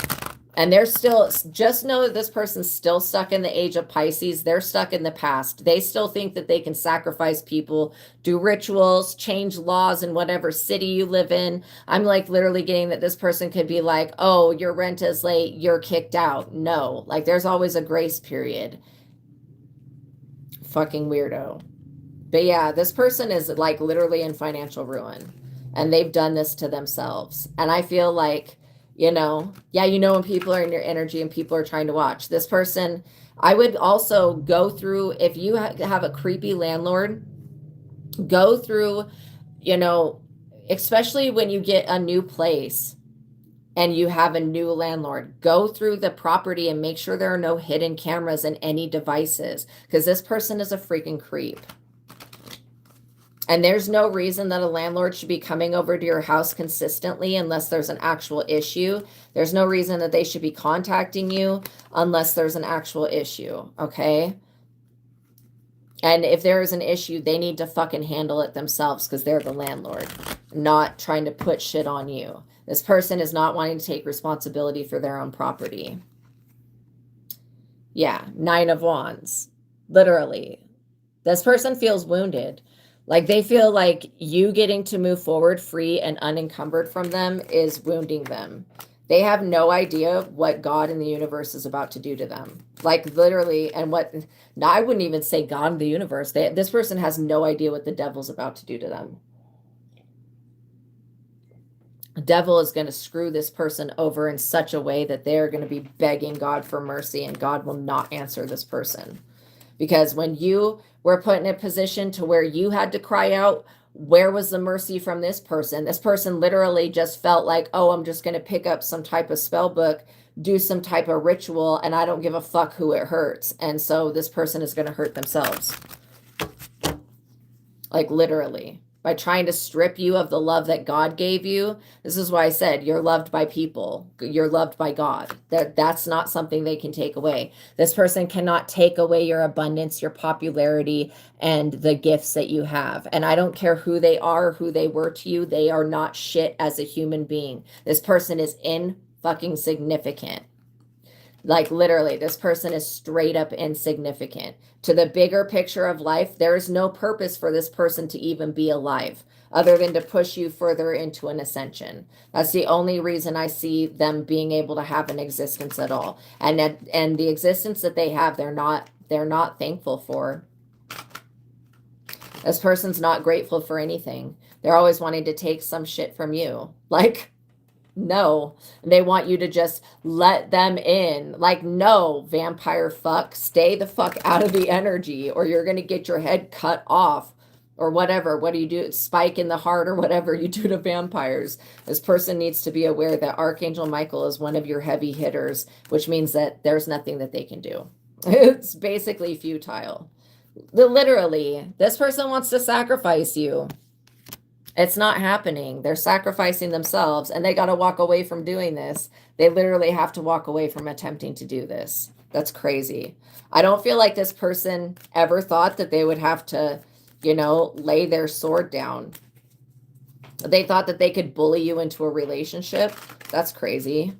And they're still, just know that this person's still stuck in the age of Pisces. They're stuck in the past. They still think that they can sacrifice people, do rituals, change laws in whatever city you live in. I'm like literally getting that this person could be like, oh, your rent is late, you're kicked out. No, like there's always a grace period. Fucking weirdo. But yeah, this person is like literally in financial ruin. And they've done this to themselves. And I feel like, you know, yeah, you know when people are in your energy and people are trying to watch. This person, I would also go through, if you have a creepy landlord, go through, you know, especially when you get a new place and you have a new landlord, go through the property and make sure there are no hidden cameras and any devices, because this person is a freaking creep. And there's no reason that a landlord should be coming over to your house consistently unless there's an actual issue. There's no reason that they should be contacting you unless there's an actual issue, okay? And if there is an issue, they need to fucking handle it themselves because they're the landlord, not trying to put shit on you. This person is not wanting to take responsibility for their own property. Yeah, 9 of Wands. Literally. This person feels wounded. Like they feel like you getting to move forward free and unencumbered from them is wounding them. They have no idea what God in the universe is about to do to them. Like literally, and what, now I wouldn't even say God in the universe. This person has no idea what the devil's about to do to them. The devil is going to screw this person over in such a way that they're going to be begging God for mercy, and God will not answer this person. Because when you were put in a position to where you had to cry out, where was the mercy from this person? This person literally just felt like, oh, I'm just going to pick up some type of spell book, do some type of ritual, and I don't give a fuck who it hurts. And so this person is going to hurt themselves. Like literally. By trying to strip you of the love that God gave you. This is why I said you're loved by people. You're loved by God. That's not something they can take away. This person cannot take away your abundance, your popularity, and the gifts that you have. And I don't care who they are, who they were to you. They are not shit as a human being. This person is fucking significant. Like literally, this person is straight up insignificant. To the bigger picture of life, there is no purpose for this person to even be alive other than to push you further into an ascension. That's the only reason I see them being able to have an existence at all. And the existence that they have, they're not thankful for. This person's not grateful for anything. They're always wanting to take some shit from you. Like, no, they want you to just let them in. Like, no, vampire fuck, stay the fuck out of the energy or you're going to get your head cut off or whatever. What do you do? Spike in the heart or whatever you do to vampires. This person needs to be aware that Archangel Michael is one of your heavy hitters, which means that there's nothing that they can do. It's basically futile. Literally, this person wants to sacrifice you. It's not happening. They're sacrificing themselves and they got to walk away from doing this. They literally have to walk away from attempting to do this. That's crazy. I don't feel like this person ever thought that they would have to, lay their sword down. They thought that they could bully you into a relationship. That's crazy.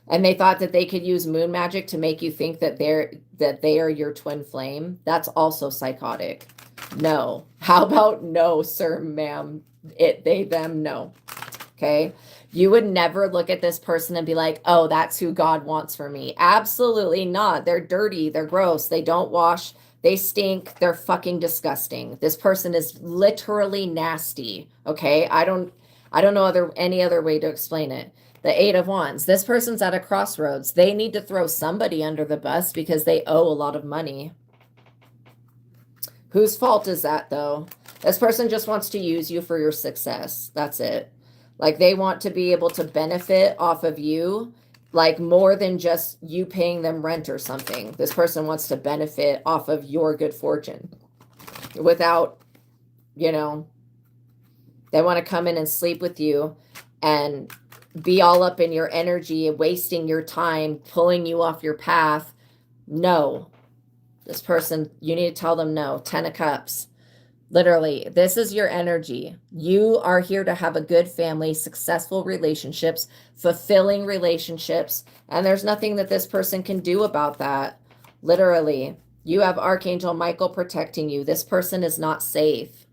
And they thought that they could use moon magic to make you think that they are your twin flame. That's also psychotic. No. How about no, sir, ma'am? It, they, them, no. Okay. You would never look at this person and be like, oh, that's who God wants for me. Absolutely not. They're dirty. They're gross. They don't wash. They stink. They're fucking disgusting. This person is literally nasty. Okay. I don't know any other way to explain it. The 8 of Wands. This person's at a crossroads. They need to throw somebody under the bus because they owe a lot of money. Whose fault is that, though? This person just wants to use you for your success. That's it. Like, they want to be able to benefit off of you, like, more than just you paying them rent or something. This person wants to benefit off of your good fortune without, they want to come in and sleep with you and be all up in your energy, wasting your time, pulling you off your path. No. This person, you need to tell them no. 10 of Cups. Literally, this is your energy. You are here to have a good family, successful relationships, fulfilling relationships, and there's nothing that this person can do about that. Literally, you have Archangel Michael protecting you. This person is not safe.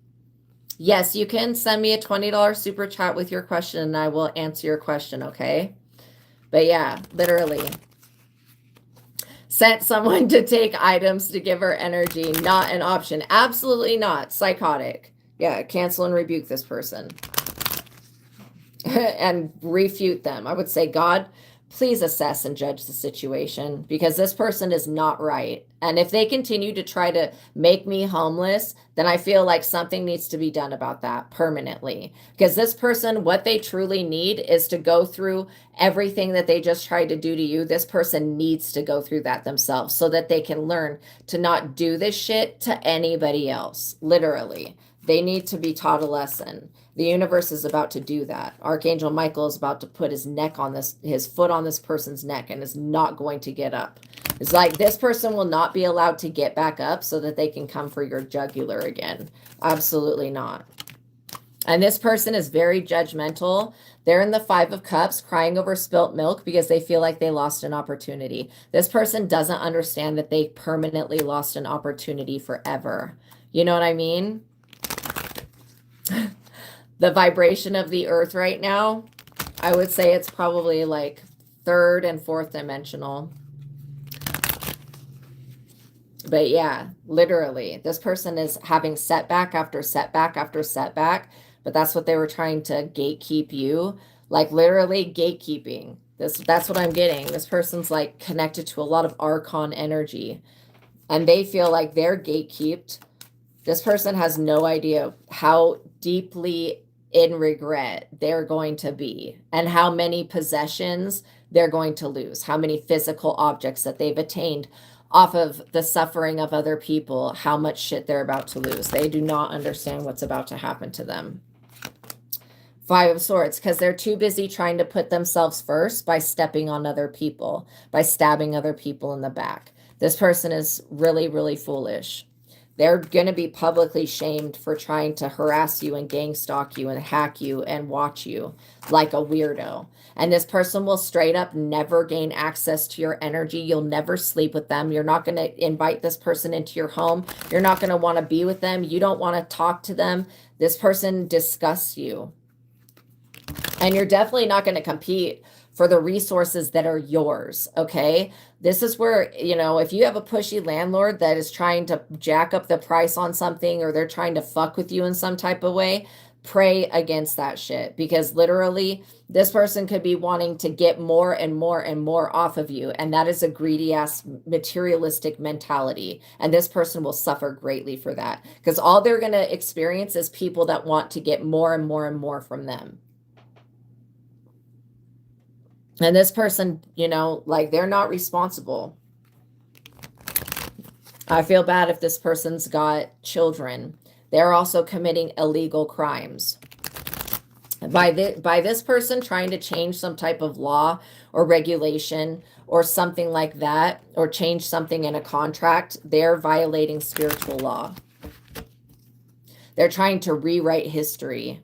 Yes, you can send me a $20 super chat with your question and I will answer your question, okay? But yeah, literally. Sent someone to take items to give her energy. Not an option. Absolutely not. Psychotic. Yeah, cancel and rebuke this person. And refute them. I would say, God, please assess and judge the situation because this person is not right. And if they continue to try to make me homeless, then I feel like something needs to be done about that permanently. Because this person, what they truly need is to go through everything that they just tried to do to you. This person needs to go through that themselves so that they can learn to not do this shit to anybody else. Literally. They need to be taught a lesson. The universe is about to do that. Archangel Michael is about to put his foot on this person's neck and is not going to get up. It's like this person will not be allowed to get back up so that they can come for your jugular again. Absolutely not. And this person is very judgmental. They're in the 5 of Cups crying over spilt milk because they feel like they lost an opportunity. This person doesn't understand that they permanently lost an opportunity forever. You know what I mean? The vibration of the earth right now, I would say it's probably like 3rd and 4th dimensional. But yeah, literally, this person is having setback after setback after setback. But that's what they were trying to gatekeep you, like literally gatekeeping. That's what I'm getting. This person's like connected to a lot of archon energy, and they feel like they're gatekeeped. This person has no idea how deeply in regret they're going to be and how many possessions they're going to lose, how many physical objects that they've attained off of the suffering of other people, how much shit they're about to lose. They do not understand what's about to happen to them. 5 of Swords, because they're too busy trying to put themselves first by stepping on other people, by stabbing other people in the back. This person is really, really foolish. They're going to be publicly shamed for trying to harass you and gang stalk you and hack you and watch you like a weirdo. And this person will straight up never gain access to your energy. You'll never sleep with them. You're not going to invite this person into your home. You're not going to want to be with them. You don't want to talk to them. This person disgusts you. And you're definitely not going to compete for the resources that are yours, okay? This is where, you know, if you have a pushy landlord that is trying to jack up the price on something, or they're trying to fuck with you in some type of way, pray against that shit, because literally this person could be wanting to get more and more and more off of you, and that is a greedy ass materialistic mentality, and this person will suffer greatly for that, because all they're going to experience is people that want to get more and more and more from them. And this person, you know, like they're not responsible. I feel bad if this person's got children. They're also committing illegal crimes. By this person trying to change some type of law or regulation or something like that, or change something in a contract, they're violating spiritual law. They're trying to rewrite history,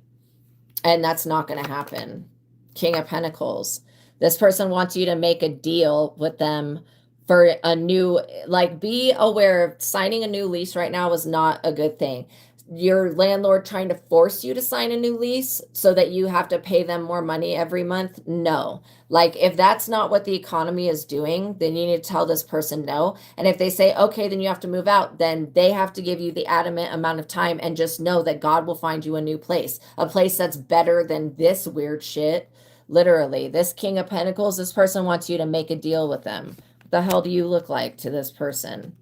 and that's not going to happen. King of Pentacles. This person wants you to make a deal with them for a new, like, be aware, signing a new lease right now is not a good thing. Your landlord trying to force you to sign a new lease so that you have to pay them more money every month. No. Like, if that's not what the economy is doing, then you need to tell this person no. And if they say, okay, then you have to move out, then they have to give you the adamant amount of time, and just know that God will find you a new place, a place that's better than this weird shit. Literally, this King of Pentacles, this person wants you to make a deal with them. What the hell do you look like to this person?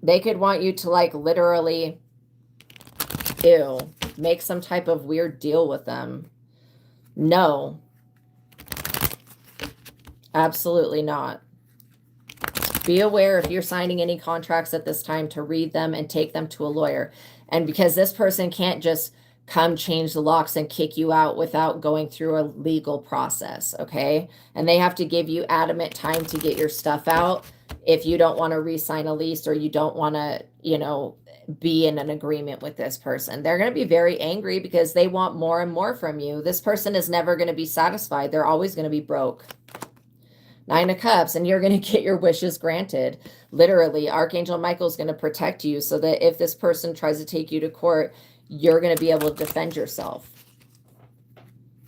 They could want you to, like, literally, make some type of weird deal with them. No. Absolutely not. Be aware if you're signing any contracts at this time to read them and take them to a lawyer. And because this person can't just come change the locks and kick you out without going through a legal process, okay? And they have to give you adamant time to get your stuff out if you don't want to re-sign a lease, or you don't want to, you know, be in an agreement with this person. They're going to be very angry because they want more and more from you. This person is never going to be satisfied. They're always going to be broke. 9 of Cups, and you're going to get your wishes granted. Literally, Archangel Michael is going to protect you so that if this person tries to take you to court, you're going to be able to defend yourself.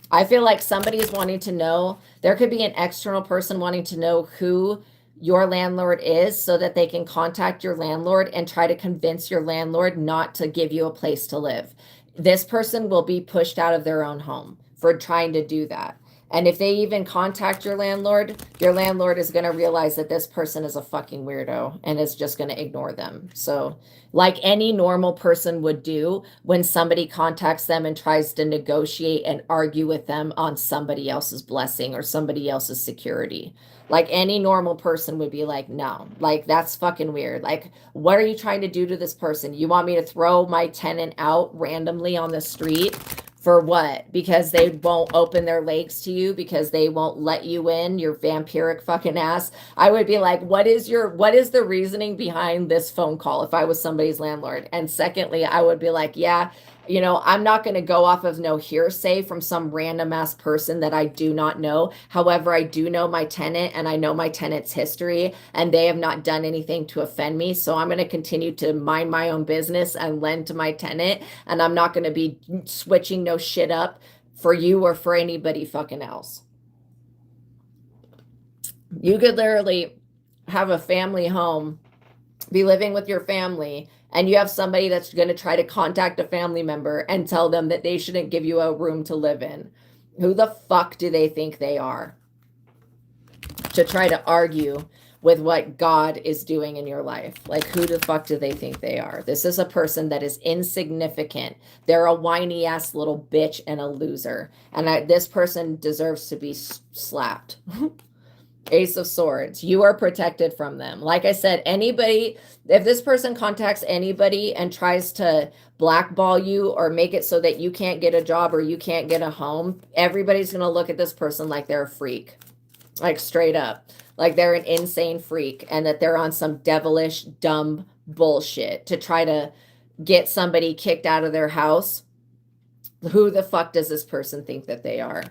I feel like somebody is wanting to know, there could be an external person wanting to know who your landlord is so that they can contact your landlord and try to convince your landlord not to give you a place to live. This person will be pushed out of their own home for trying to do that. And if they even contact your landlord is going to realize that this person is a fucking weirdo and is just going to ignore them. So, like any normal person would do when somebody contacts them and tries to negotiate and argue with them on somebody else's blessing or somebody else's security. Like any normal person would be like, no, like that's fucking weird. Like, what are you trying to do to this person? You want me to throw my tenant out randomly on the street? For what? Because they won't open their legs to you, because they won't let you in, your vampiric fucking ass. I would be like, what is the reasoning behind this phone call if I was somebody's landlord? And secondly, I would be like, yeah, you know, I'm not going to go off of no hearsay from some random ass person that I do not know. However, I do know my tenant and I know my tenant's history and they have not done anything to offend me. So I'm going to continue to mind my own business and lend to my tenant. And I'm not going to be switching no shit up for you or for anybody fucking else. You could literally have a family home, be living with your family, and you have somebody that's going to try to contact a family member and tell them that they shouldn't give you a room to live in. Who the fuck do they think they are to try to argue with what God is doing in your life? Like, who the fuck do they think they are? This is a person that is insignificant. They're a whiny ass little bitch and a loser. And this person deserves to be slapped. Ace of Swords. You are protected from them. Like I said, anybody, if this person contacts anybody and tries to blackball you or make it so that you can't get a job or you can't get a home, everybody's going to look at this person like they're a freak. Like straight up. Like they're an insane freak and that they're on some devilish, dumb bullshit to try to get somebody kicked out of their house. Who the fuck does this person think that they are?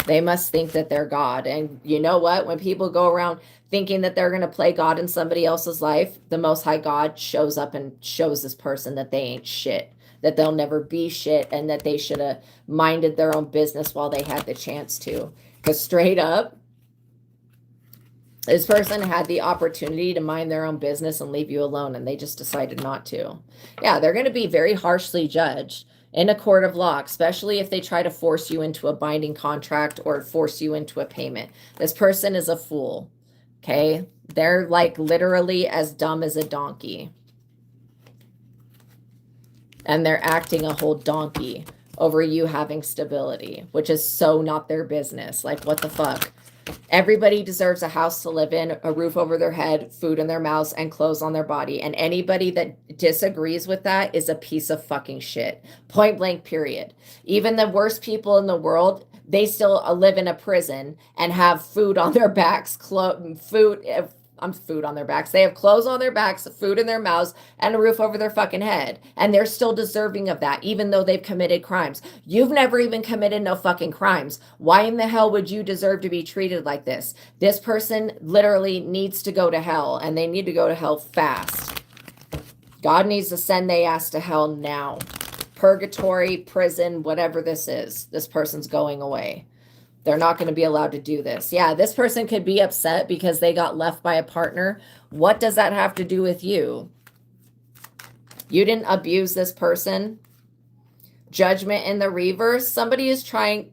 They must think that they're God. And you know what? When people go around thinking that they're going to play God in somebody else's life, the Most High God shows up and shows this person that they ain't shit, that they'll never be shit, and that they should have minded their own business while they had the chance to. Because straight up, this person had the opportunity to mind their own business and leave you alone, and they just decided not to. Yeah, they're going to be very harshly judged in a court of law, especially if they try to force you into a binding contract or force you into a payment. This person is a fool, okay? They're like literally as dumb as a donkey. And they're acting a whole donkey over you having stability, which is so not their business. Like, what the fuck? Everybody deserves a house to live in, a roof over their head, food in their mouths, and clothes on their body. And anybody that disagrees with that is a piece of fucking shit. Point blank, period. Even the worst people in the world, they still live in a prison and have food on their backs, food on their backs. They have clothes on their backs, food in their mouths, and a roof over their fucking head. And they're still deserving of that, even though they've committed crimes. You've never even committed no fucking crimes. Why in the hell would you deserve to be treated like this? This person literally needs to go to hell, and they need to go to hell fast. God needs to send their ass to hell now. Purgatory, prison, whatever this is. This person's going away. They're not going to be allowed to do this. Yeah, this person could be upset because they got left by a partner. What does that have to do with you? You didn't abuse this person. Judgment in the reverse. Somebody is trying...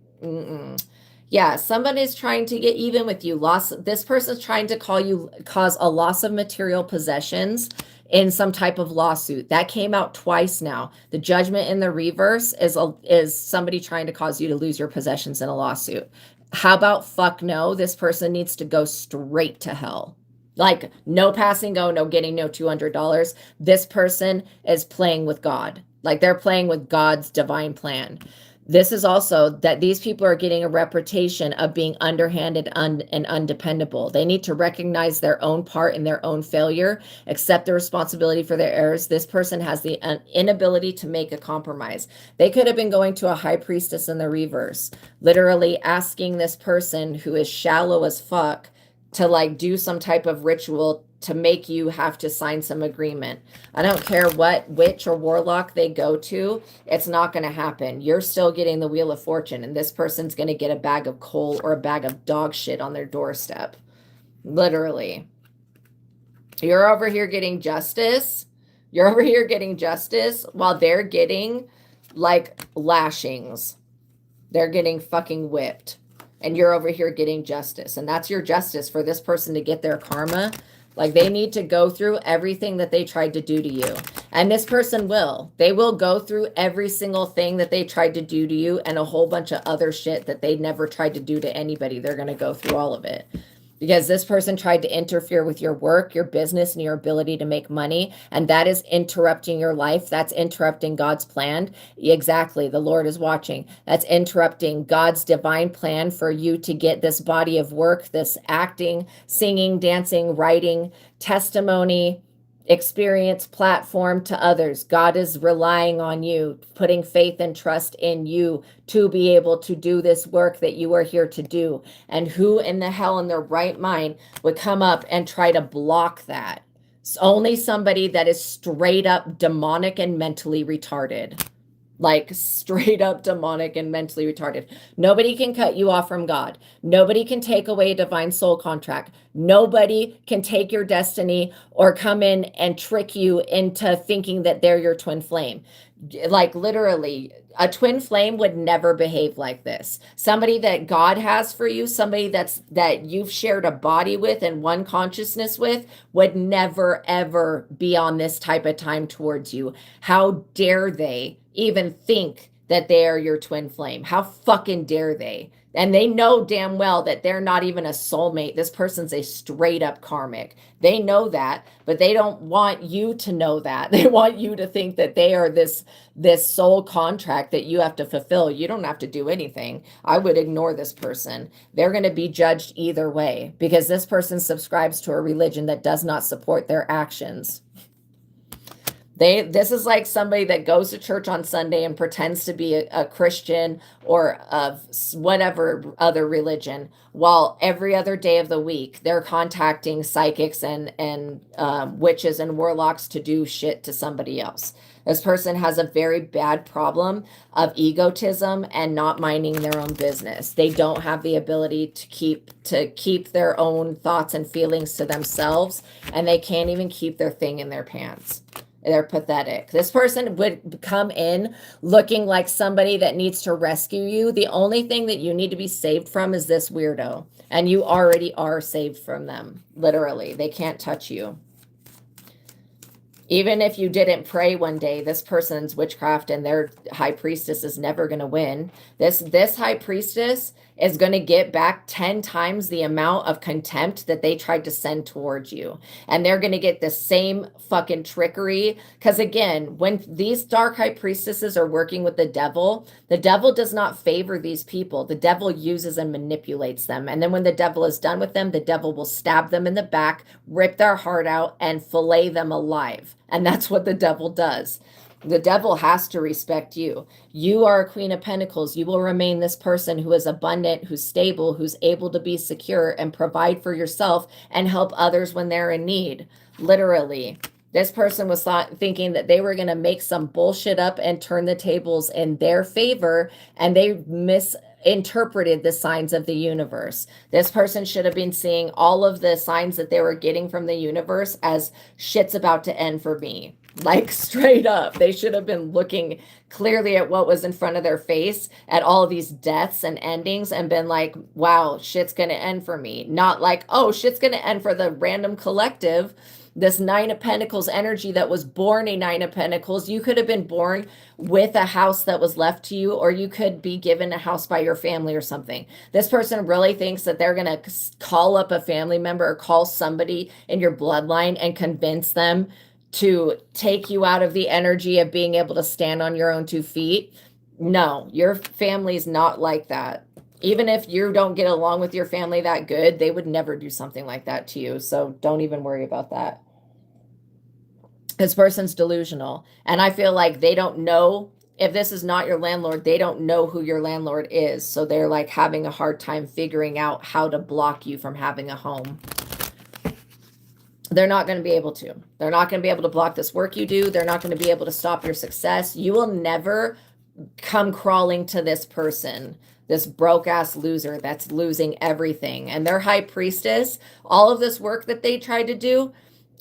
Yeah, somebody is trying to get even with you. This person's trying to cause a loss of material possessions in some type of lawsuit. That came out twice now. The judgment in the reverse is somebody trying to cause you to lose your possessions in a lawsuit. How about fuck no? This person needs to go straight to hell. Like, no passing go, no getting no $200. This person is playing with God. Like, they're playing with God's divine plan. This is also that these people are getting a reputation of being underhanded and undependable. They need to recognize their own part in their own failure, accept the responsibility for their errors. This person has the inability to make a compromise. They could have been going to a high priestess in the reverse, literally asking this person who is shallow as fuck to like do some type of ritual to make you have to sign some agreement. I don't care what witch or warlock they go to, it's not going to happen. You're still getting the Wheel of Fortune, and this person's going to get a bag of coal or a bag of dog shit on their doorstep. Literally. You're over here getting justice. You're over here getting justice while they're getting like lashings. They're getting fucking whipped. and you're over here getting justice. And that's your justice for this person to get their karma. Like, they need to go through everything that they tried to do to you. And this person will. They will go through every single thing that they tried to do to you and a whole bunch of other shit that they never tried to do to anybody. They're going to go through all of it. Because this person tried to interfere with your work, your business, and your ability to make money. And that is interrupting your life. That's interrupting God's plan. Exactly. The Lord is watching. That's interrupting God's divine plan for you to get this body of work, this acting, singing, dancing, writing, testimony, experience, platform to others. God is relying on you, putting faith and trust in you to be able to do this work that you are here to do. And who in the hell in their right mind would come up and try to block that? It's only somebody that is straight up demonic and mentally retarded. Like, straight up demonic and mentally retarded. Nobody can cut you off from God. Nobody can take away a divine soul contract. Nobody can take your destiny or come in and trick you into thinking that they're your twin flame. Like, literally, a twin flame would never behave like this. Somebody that God has for you, somebody that you've shared a body with and one consciousness with, would never ever be on this type of time towards you. How dare they even think that they are your twin flame? How fucking dare they? And they know damn well that they're not even a soulmate. This person's a straight up karmic. They know that, but they don't want you to know that. They want you to think that they are this soul contract that you have to fulfill. You don't have to do anything. I would ignore this person. They're going to be judged either way because this person subscribes to a religion that does not support their actions. This is like somebody that goes to church on Sunday and pretends to be a Christian or of whatever other religion, while every other day of the week they're contacting psychics and witches and warlocks to do shit to somebody else. This person has a very bad problem of egotism and not minding their own business. They don't have the ability to keep their own thoughts and feelings to themselves, and they can't even keep their thing in their pants. They're pathetic. This person would come in looking like somebody that needs to rescue you. The only thing that you need to be saved from is this weirdo. And you already are saved from them. Literally. They can't touch you. Even if you didn't pray one day, this person's witchcraft and their high priestess is never going to win. This high priestess is going to get back 10 times the amount of contempt that they tried to send towards you. And they're going to get the same fucking trickery. Because again, when these dark high priestesses are working with the devil does not favor these people. The devil uses and manipulates them. And then when the devil is done with them, the devil will stab them in the back, rip their heart out, and fillet them alive. And that's what the devil does. The devil has to respect you. You are a Queen of Pentacles. You will remain this person who is abundant, who's stable, who's able to be secure and provide for yourself and help others when they're in need. Literally. This person was thinking that they were going to make some bullshit up and turn the tables in their favor, and they misinterpreted the signs of the universe. This person should have been seeing all of the signs that they were getting from the universe as shit's about to end for me. Like, straight up. They should have been looking clearly at what was in front of their face, at all of these deaths and endings, and been like, wow, shit's going to end for me. Not like, oh, shit's going to end for the random collective. This Nine of Pentacles energy that was born a Nine of Pentacles. You could have been born with a house that was left to you, or you could be given a house by your family or something. This person really thinks that they're going to call up a family member or call somebody in your bloodline and convince them to take you out of the energy of being able to stand on your own 2 feet. No, your family's not like that. Even if you don't get along with your family that good, they would never do something like that to you. So don't even worry about that. This person's delusional. And I feel like they don't know, if this is not your landlord, they don't know who your landlord is. So they're like having a hard time figuring out how to block you from having a home. They're not going to be able to. They're not going to be able to block this work you do. They're not going to be able to stop your success. You will never come crawling to this person, this broke ass loser that's losing everything. And their high priestess, all of this work that they tried to do,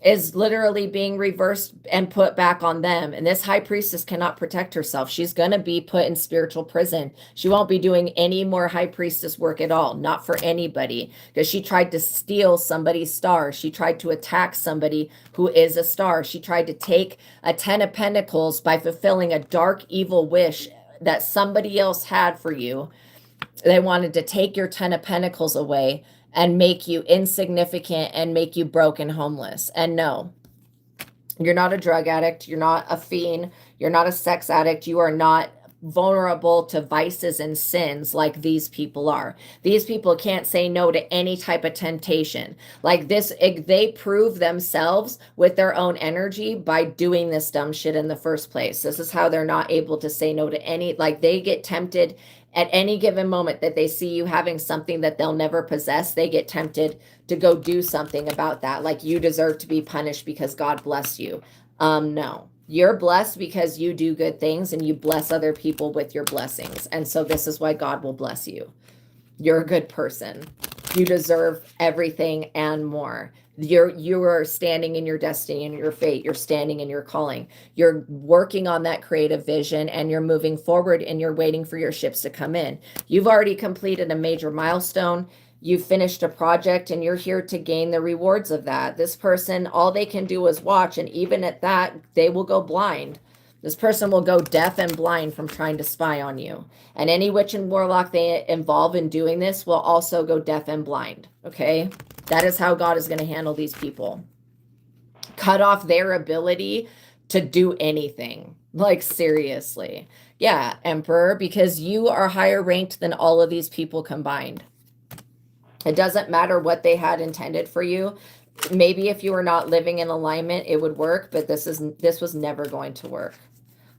is literally being reversed and put back on them. And this high priestess cannot protect herself. She's going to be put in spiritual prison. She won't be doing any more high priestess work at all, not for anybody, because she tried to steal somebody's star. She tried to attack somebody who is a star. She tried to take a 10 of Pentacles by fulfilling a dark, evil wish that somebody else had for you. They wanted to take your 10 of Pentacles away and make you insignificant and make you broke and homeless. And no, you're not a drug addict. You're not a fiend. You're not a sex addict. You are not vulnerable to vices and sins like these people are. These people can't say no to any type of temptation. Like this, they prove themselves with their own energy by doing this dumb shit in the first place. This is how they're not able to say no to any, like they get tempted at any given moment that they see you having something that they'll never possess. They get tempted to go do something about that. Like you deserve to be punished because God blessed you. No. You're blessed because you do good things and you bless other people with your blessings. And so this is why God will bless you. You're a good person. You deserve everything and more. You are standing in your destiny and your fate. You're standing in your calling. You're working on that creative vision and you're moving forward and you're waiting for your ships to come in. You've already completed a major milestone. You've finished a project and you're here to gain the rewards of that. This person, all they can do is watch. And even at that, they will go blind. This person will go deaf and blind from trying to spy on you. And any witch and warlock they involve in doing this will also go deaf and blind. Okay? That is how God is going to handle these people. Cut off their ability to do anything. Like, seriously. Yeah, Emperor, because you are higher ranked than all of these people combined. It doesn't matter what they had intended for you. Maybe if you were not living in alignment, it would work, but this was never going to work.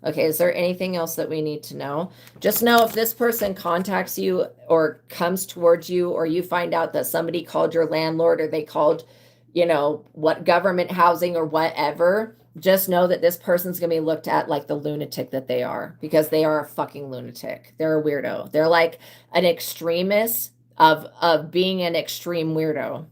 Okay, is there anything else that we need to know? Just know if this person contacts you or comes towards you, or you find out that somebody called your landlord or they called, you know, what government housing or whatever, just know that this person's going to be looked at like the lunatic that they are, because they are a fucking lunatic. They're a weirdo. They're like an extremist of being an extreme weirdo.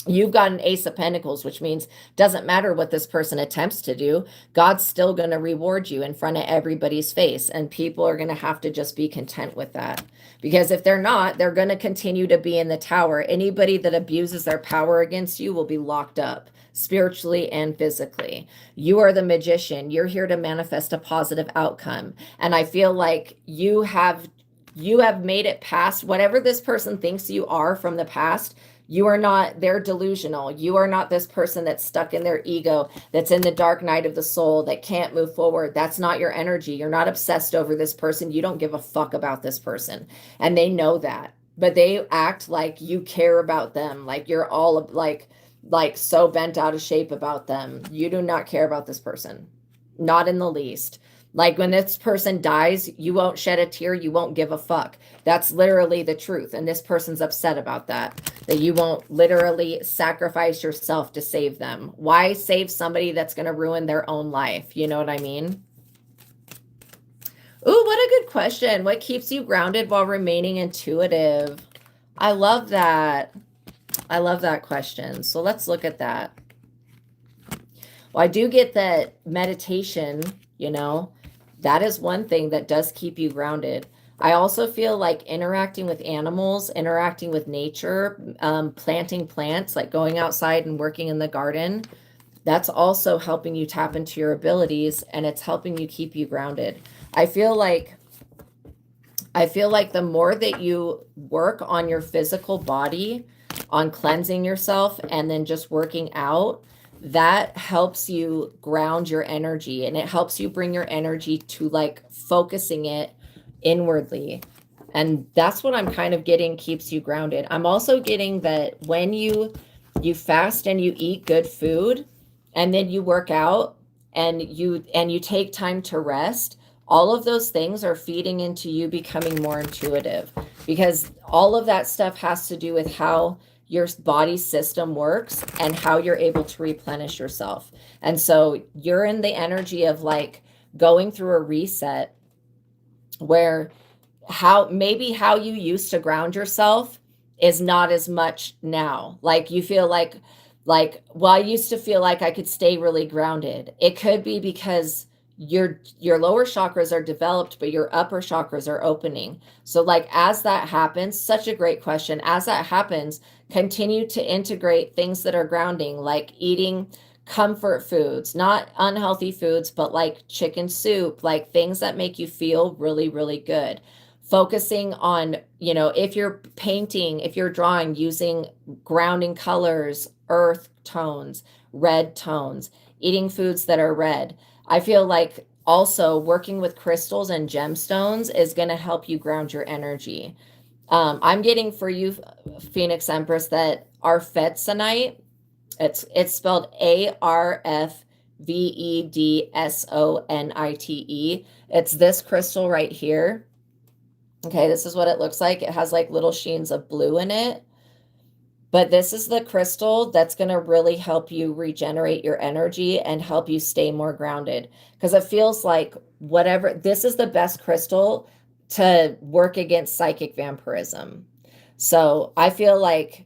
You've got an Ace of Pentacles, which means doesn't matter what this person attempts to do, God's still going to reward you in front of everybody's face. And people are going to have to just be content with that. Because if they're not, they're going to continue to be in the tower. Anybody that abuses their power against you will be locked up, spiritually and physically. You are the magician. You're here to manifest a positive outcome. And I feel like you have made it past whatever this person thinks you are from the past. You are not, they're delusional. You are not this person that's stuck in their ego, that's in the dark night of the soul, that can't move forward. That's not your energy. You're not obsessed over this person. You don't give a fuck about this person. And they know that, but they act like you care about them. Like you're all like so bent out of shape about them. You do not care about this person. Not in the least. Like when this person dies, you won't shed a tear. You won't give a fuck. That's literally the truth. And this person's upset about that you won't literally sacrifice yourself to save them. Why save somebody that's going to ruin their own life? You know what I mean? Ooh, what a good question. What keeps you grounded while remaining intuitive? I love that. I love that question. So let's look at that. Well, I do get that meditation, you know, that is one thing that does keep you grounded. I also feel like interacting with animals, interacting with nature, planting plants, like going outside and working in the garden, that's also helping you tap into your abilities, and it's helping you keep you grounded. I feel like the more that you work on your physical body, on cleansing yourself, and then just working out, that helps you ground your energy, and it helps you bring your energy to like focusing it inwardly. And that's what I'm kind of getting keeps you grounded. I'm also getting that when you fast and you eat good food, and then you work out and you take time to rest, all of those things are feeding into you becoming more intuitive, because all of that stuff has to do with how your body system works and how you're able to replenish yourself. And so you're in the energy of like going through a reset, where how you used to ground yourself is not as much now. Like you feel like Like, well, I used to feel like I could stay really grounded. It could be because your lower chakras are developed, but your upper chakras are opening. So like as that happens, such a great question. As that happens, continue to integrate things that are grounding, like eating comfort foods, not unhealthy foods, but like chicken soup, like things that make you feel really, really good. Focusing on, you know, if you're painting, if you're drawing, using grounding colors, earth tones, red tones, eating foods that are red. I feel like also working with crystals and gemstones is going to help you ground your energy. I'm getting for you, Phoenix Empress, that arfvedsonite, it's spelled ARFVEDSONITE. It's this crystal right here. Okay, this is what it looks like. It has like little sheens of blue in it. But this is the crystal that's going to really help you regenerate your energy and help you stay more grounded. Because it feels like whatever, this is the best crystal to work against psychic vampirism. So I feel like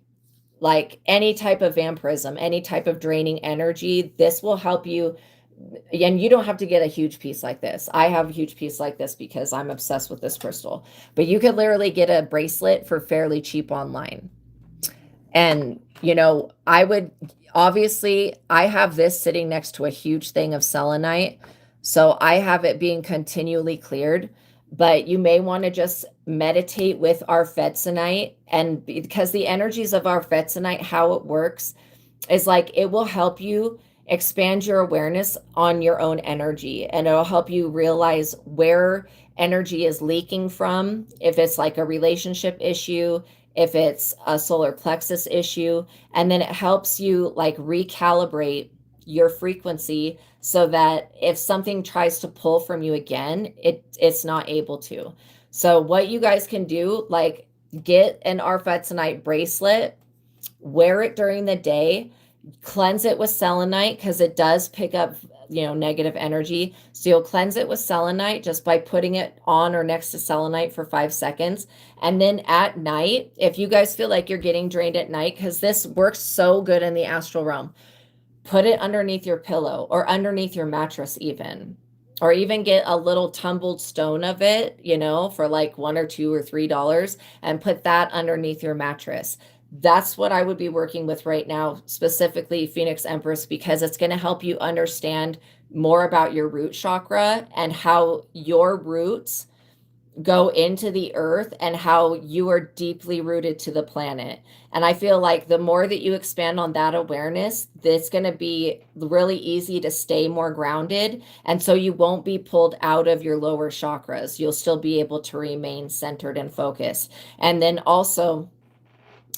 any type of vampirism, any type of draining energy, this will help you. And you don't have to get a huge piece like this. I have a huge piece like this because I'm obsessed with this crystal. But you could literally get a bracelet for fairly cheap online. And, you know, I would obviously, I have this sitting next to a huge thing of selenite. So I have it being continually cleared. But you may want to just meditate with arfvedsonite. And because the energies of arfvedsonite, how it works is like it will help you expand your awareness on your own energy, and it'll help you realize where energy is leaking from, if it's like a relationship issue, if it's a solar plexus issue, and then it helps you like recalibrate your frequency so that if something tries to pull from you again, it's not able to. So what you guys can do, like get an arfvedsonite bracelet, wear it during the day, cleanse it with selenite because it does pick up, you know, negative energy. So you'll cleanse it with selenite just by putting it on or next to selenite for 5 seconds. And then at night, if you guys feel like you're getting drained at night, because this works so good in the astral realm, put it underneath your pillow or underneath your mattress even. Or even get a little tumbled stone of it, you know, for like $1 or $2 or $3 and put that underneath your mattress. That's what I would be working with right now, specifically Phoenix Empress, because it's going to help you understand more about your root chakra and how your roots go into the earth and how you are deeply rooted to the planet. And I feel like the more that you expand on that awareness, it's going to be really easy to stay more grounded. And so you won't be pulled out of your lower chakras. You'll still be able to remain centered and focused. And then also,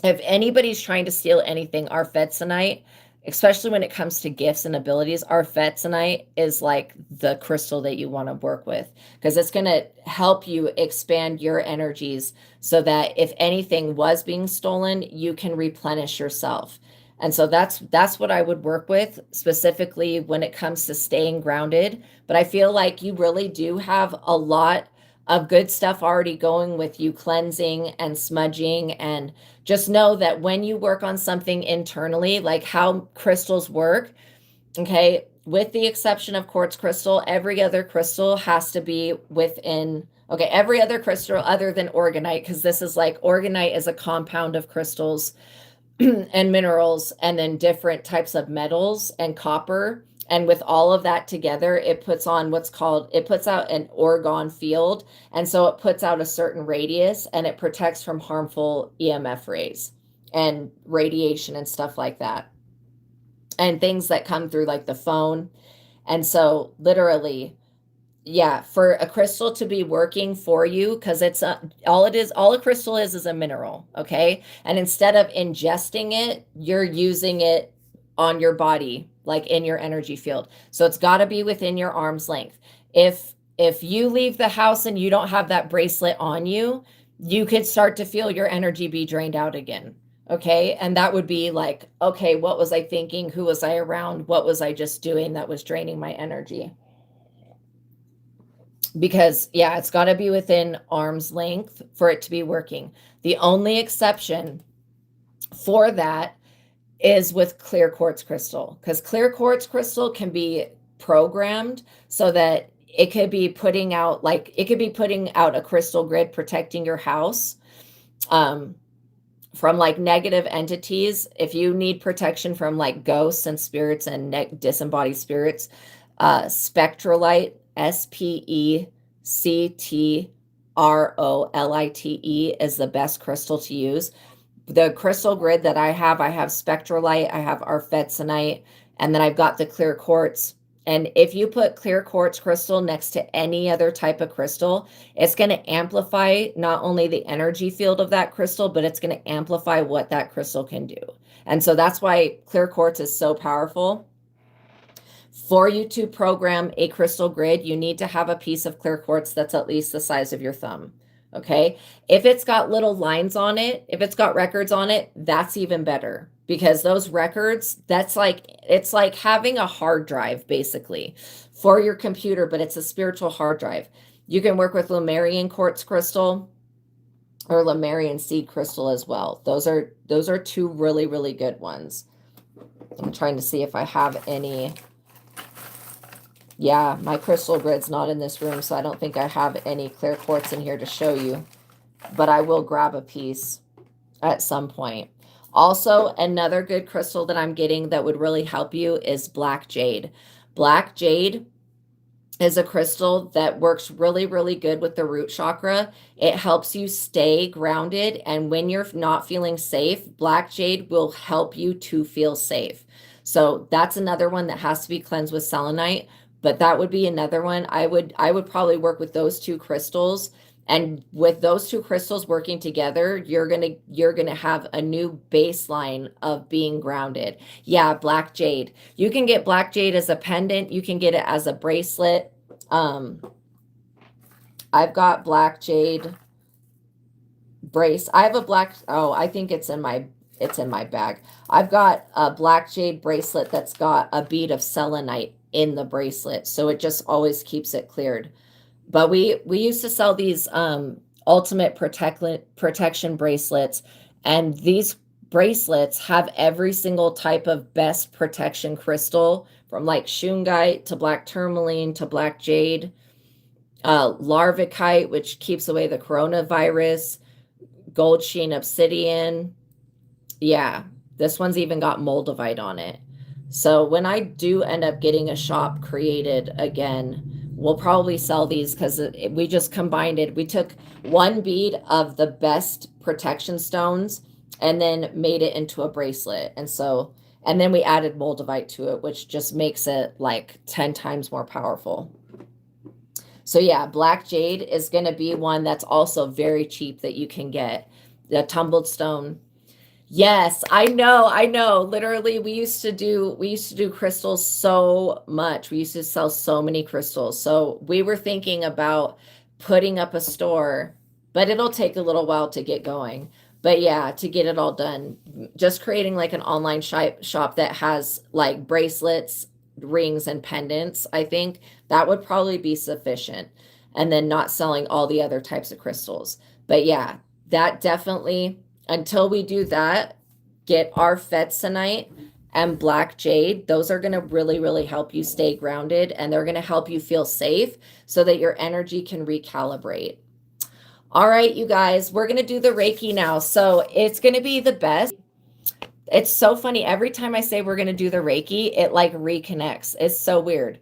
if anybody's trying to steal anything, arfvedsonite, especially when it comes to gifts and abilities, arfvedsonite is like the crystal that you want to work with, because it's going to help you expand your energies so that if anything was being stolen, you can replenish yourself. And so that's what I would work with specifically when it comes to staying grounded. But I feel like you really do have a lot of good stuff already going with you cleansing and smudging. And just know that when you work on something internally, like how crystals work, okay, with the exception of quartz crystal, every other crystal has to be within, okay, every other crystal other than organite, because this is like, organite is a compound of crystals and minerals and then different types of metals and copper. And with all of that together, it puts on what's called, it puts out an orgone field. And so it puts out a certain radius and it protects from harmful EMF rays and radiation and stuff like that. And things that come through like the phone. And so literally, yeah, for a crystal to be working for you, because it's all a crystal is a mineral, okay? And instead of ingesting it, you're using it on your body, like in your energy field. So it's got to be within your arm's length. If you leave the house and you don't have that bracelet on you, you could start to feel your energy be drained out again. Okay. And that would be like, okay, what was I thinking? Who was I around? What was I just doing that was draining my energy? Because yeah, it's got to be within arm's length for it to be working. The only exception for that is with clear quartz crystal, because clear quartz crystal can be programmed so that it could be putting out a crystal grid protecting your house from like negative entities. If you need protection from like ghosts and spirits and disembodied spirits, spectrolite, SPECTROLITE is the best crystal to use. The crystal grid that I have spectrolite, I have arfetzonite, and then I've got the clear quartz. And if you put clear quartz crystal next to any other type of crystal, it's going to amplify not only the energy field of that crystal, but it's going to amplify what that crystal can do. And so that's why clear quartz is so powerful. For you to program a crystal grid, you need to have a piece of clear quartz that's at least the size of your thumb. Okay. If it's got little lines on it, if it's got records on it, that's even better, because those records, it's like having a hard drive basically for your computer, but it's a spiritual hard drive. You can work with Lemurian quartz crystal or Lemurian seed crystal as well. Those are two really, really good ones. I'm trying to see if I have any. Yeah, my crystal grid's not in this room, so I don't think I have any clear quartz in here to show you, but I will grab a piece at some point. Also, another good crystal that I'm getting that would really help you is black jade. Black jade is a crystal that works really, really good with the root chakra. It helps you stay grounded, and when you're not feeling safe, black jade will help you to feel safe. So that's another one that has to be cleansed with selenite. But that would be another one. I would probably work with those two crystals, and with those two crystals working together, you're gonna have a new baseline of being grounded. Yeah, black jade. You can get black jade as a pendant. You can get it as a bracelet. I've got black jade brace. I have a black. Oh, I think it's in my bag. I've got a black jade bracelet that's got a bead of selenite in the bracelet, so it just always keeps it cleared. But we used to sell these ultimate protection bracelets, and these bracelets have every single type of best protection crystal, from like shungite to black tourmaline to black jade, larvikite, which keeps away the coronavirus, gold sheen obsidian. Yeah, this one's even got moldavite on it. So when I do end up getting a shop created again, we'll probably sell these, because we just combined it. We took one bead of the best protection stones and then made it into a bracelet. And then we added moldavite to it, which just makes it like 10 times more powerful. So yeah, black jade is going to be one that's also very cheap that you can get. The tumbled stone. Yes, I know. Literally, we used to do crystals so much. We used to sell so many crystals. So we were thinking about putting up a store, but it'll take a little while to get going. But yeah, to get it all done, just creating like an online shop that has like bracelets, rings, and pendants, I think that would probably be sufficient. And then not selling all the other types of crystals. But yeah, that definitely. Until we do that, get arfetzonite and black jade. Those are going to really, really help you stay grounded, and they're going to help you feel safe so that your energy can recalibrate. All right, you guys, we're going to do the Reiki now. So it's going to be the best. It's so funny. Every time I say we're going to do the Reiki, it like reconnects. It's so weird.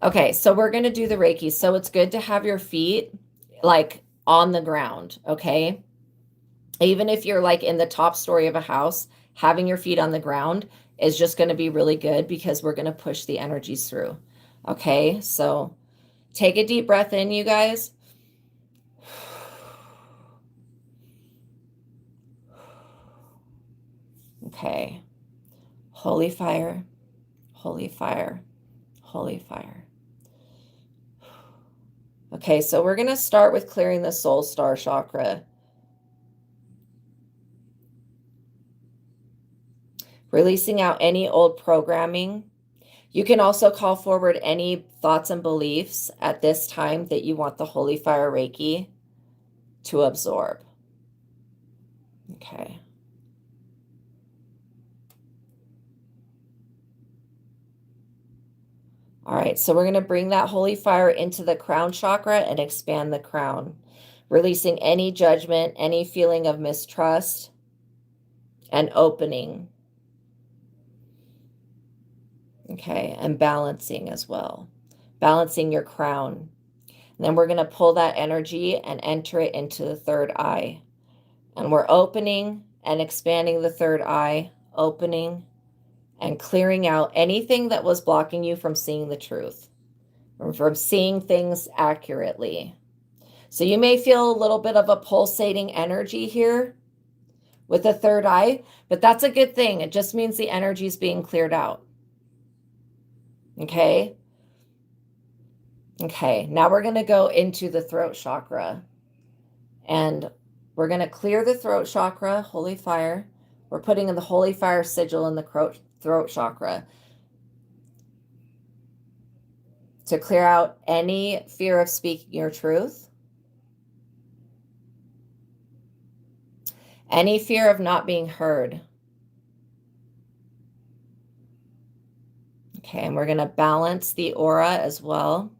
Okay, so we're going to do the Reiki. So it's good to have your feet like on the ground, okay? Even if you're like in the top story of a house, having your feet on the ground is just going to be really good, because we're going to push the energies through. Okay, so take a deep breath in, you guys. Okay. Holy fire, holy fire, holy fire. Okay, so we're going to start with clearing the soul star chakra. Releasing out any old programming. You can also call forward any thoughts and beliefs at this time that you want the Holy Fire Reiki to absorb. Okay. All right, so we're going to bring that holy fire into the crown chakra and expand the crown, releasing any judgment, any feeling of mistrust, and opening. Okay, and balancing as well. Balancing your crown. And then we're going to pull that energy and enter it into the third eye. And we're opening and expanding the third eye, opening and clearing out anything that was blocking you from seeing the truth, or from seeing things accurately. So you may feel a little bit of a pulsating energy here with the third eye, but that's a good thing. It just means the energy is being cleared out. Okay. Okay, now we're going to go into the throat chakra, and we're going to clear the throat chakra, holy fire. We're putting in the holy fire sigil in the throat chakra to clear out any fear of speaking your truth, any fear of not being heard. Okay, and we're going to balance the aura as well.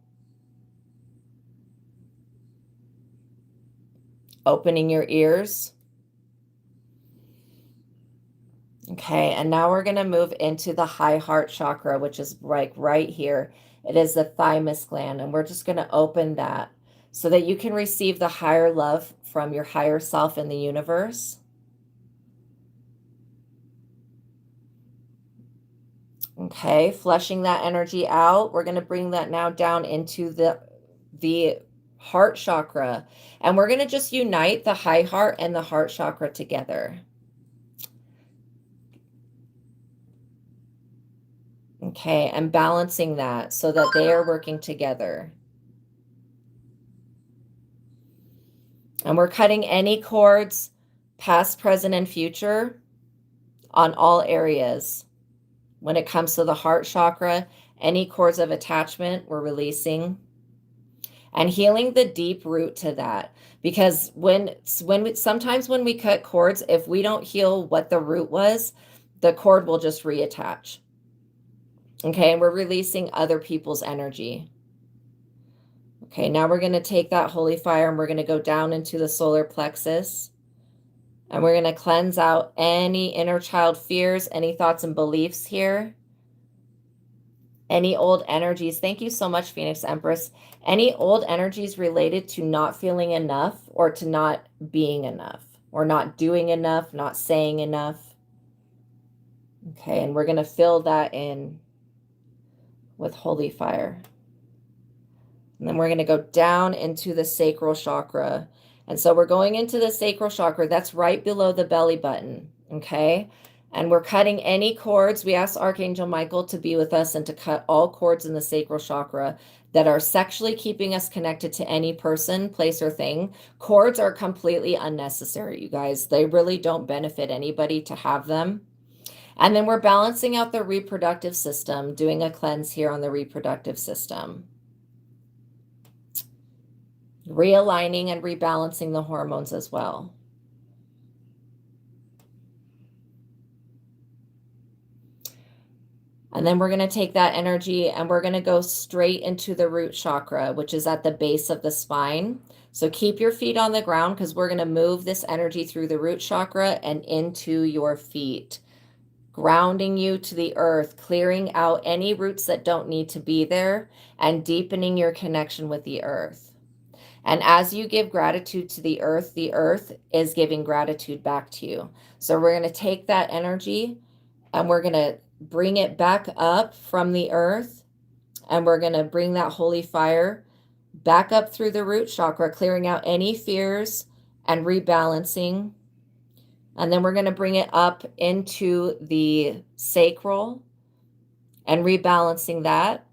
Opening your ears. Okay, and now we're going to move into the high heart chakra, which is like right here. It is the thymus gland, and we're just going to open that so that you can receive the higher love from your higher self in the universe. Okay, flushing that energy out. We're going to bring that now down into the heart chakra, and we're going to just unite the high heart and the heart chakra together. Okay, and balancing that so that they are working together. And we're cutting any cords, past, present, and future, on all areas. When it comes to the heart chakra, any cords of attachment, we're releasing. And healing the deep root to that. Because sometimes when we cut cords, if we don't heal what the root was, the cord will just reattach. Okay, and we're releasing other people's energy. Okay, now we're going to take that holy fire and we're going to go down into the solar plexus. And we're going to cleanse out any inner child fears, any thoughts and beliefs here. Any old energies. Thank you so much, Phoenix Empress. Any old energies related to not feeling enough or to not being enough or not doing enough, not saying enough. Okay, and we're going to fill that in with holy fire. And then we're going to go down into the sacral chakra. And so we're going into the sacral chakra. That's right below the belly button. Okay. And we're cutting any cords. We ask Archangel Michael to be with us and to cut all cords in the sacral chakra that are sexually keeping us connected to any person, place, or thing. Cords are completely unnecessary, you guys. They really don't benefit anybody to have them. And then we're balancing out the reproductive system, doing a cleanse here on the reproductive system. Realigning and rebalancing the hormones as well. And then we're going to take that energy and we're going to go straight into the root chakra, which is at the base of the spine. So keep your feet on the ground because we're going to move this energy through the root chakra and into your feet, grounding you to the earth, clearing out any roots that don't need to be there, and deepening your connection with the earth. And as you give gratitude to the earth is giving gratitude back to you. So we're going to take that energy and we're going to bring it back up from the earth, and we're going to bring that holy fire back up through the root chakra, clearing out any fears and rebalancing. And then we're going to bring it up into the sacral and rebalancing that.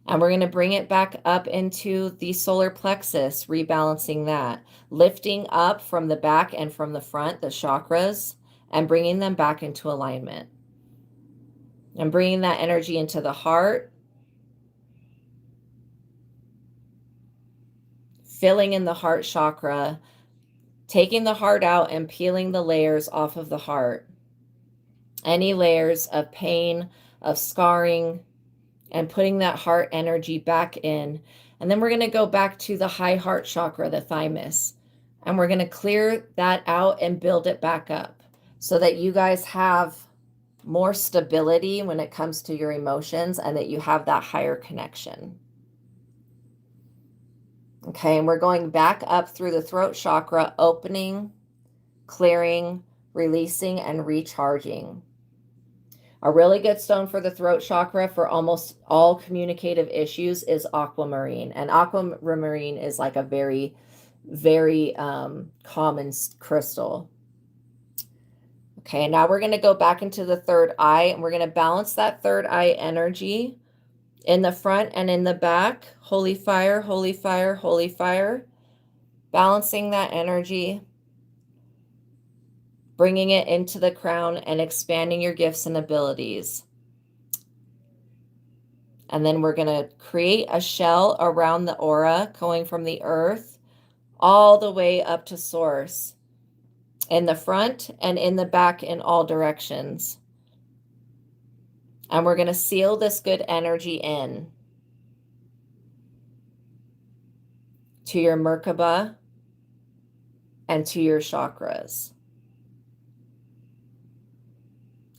And we're going to bring it back up into the solar plexus, rebalancing that, lifting up from the back and from the front, the chakras, and bringing them back into alignment. And bringing that energy into the heart, filling in the heart chakra, taking the heart out and peeling the layers off of the heart. Any layers of pain, of scarring, and putting that heart energy back in. And then we're going to go back to the high heart chakra, the thymus, and we're going to clear that out and build it back up so that you guys have more stability when it comes to your emotions and that you have that higher connection. Okay, and we're going back up through the throat chakra, opening, clearing, releasing, and recharging. A really good stone for the throat chakra for almost all communicative issues is aquamarine. And aquamarine is like a very, very common crystal. Okay, now we're going to go back into the third eye, and we're going to balance that third eye energy in the front and in the back. Holy fire, holy fire, holy fire. Balancing that energy, bringing it into the crown and expanding your gifts and abilities. And then we're going to create a shell around the aura going from the earth all the way up to source in the front and in the back in all directions. And we're going to seal this good energy in to your Merkaba and to your chakras.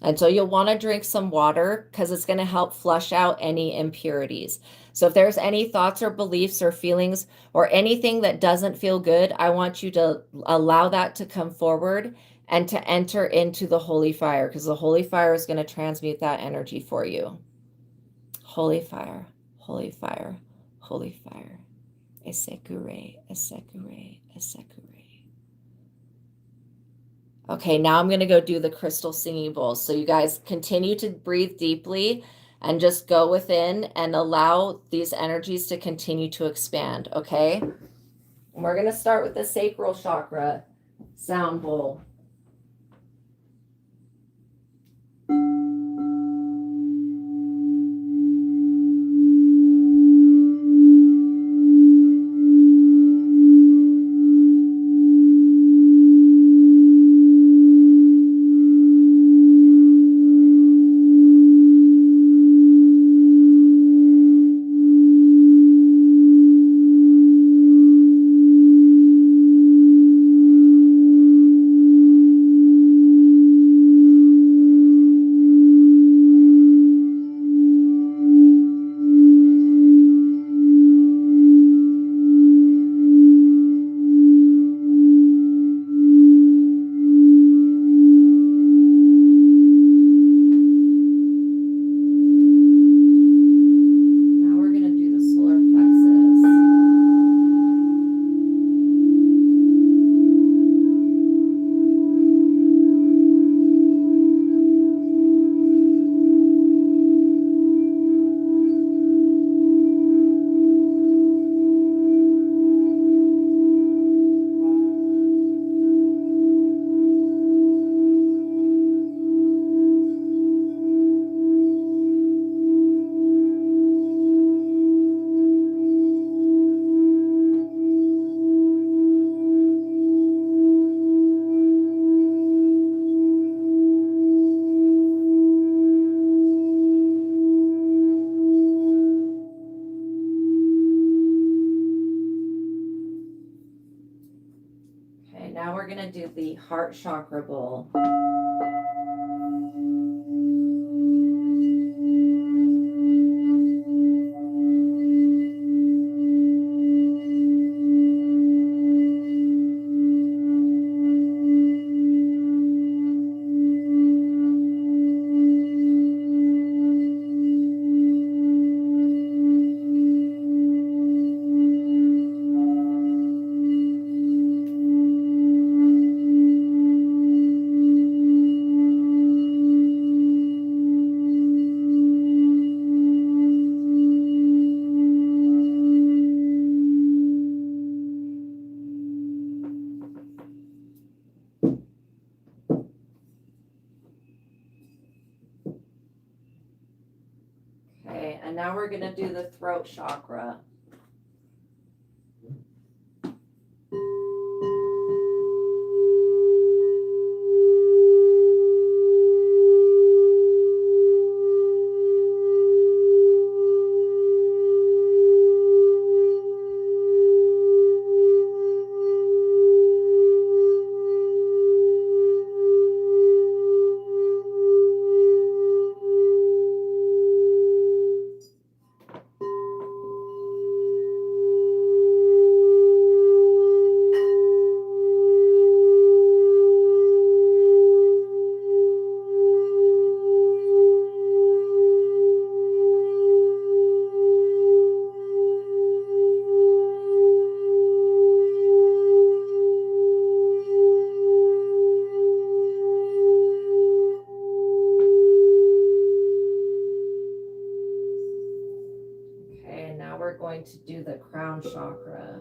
And so you'll want to drink some water because it's going to help flush out any impurities. So if there's any thoughts or beliefs or feelings or anything that doesn't feel good, I want you to allow that to come forward and to enter into the holy fire, because the holy fire is going to transmute that energy for you. Holy fire, holy fire, holy fire. Esekure, esekure, esekure. Okay, now I'm going to go do the crystal singing bowls. So you guys continue to breathe deeply and just go within and allow these energies to continue to expand, okay? And we're going to start with the sacral chakra sound bowl. Now we're going to do the heart chakra bowl. Okay, and now we're going to do the throat chakra. crown chakra.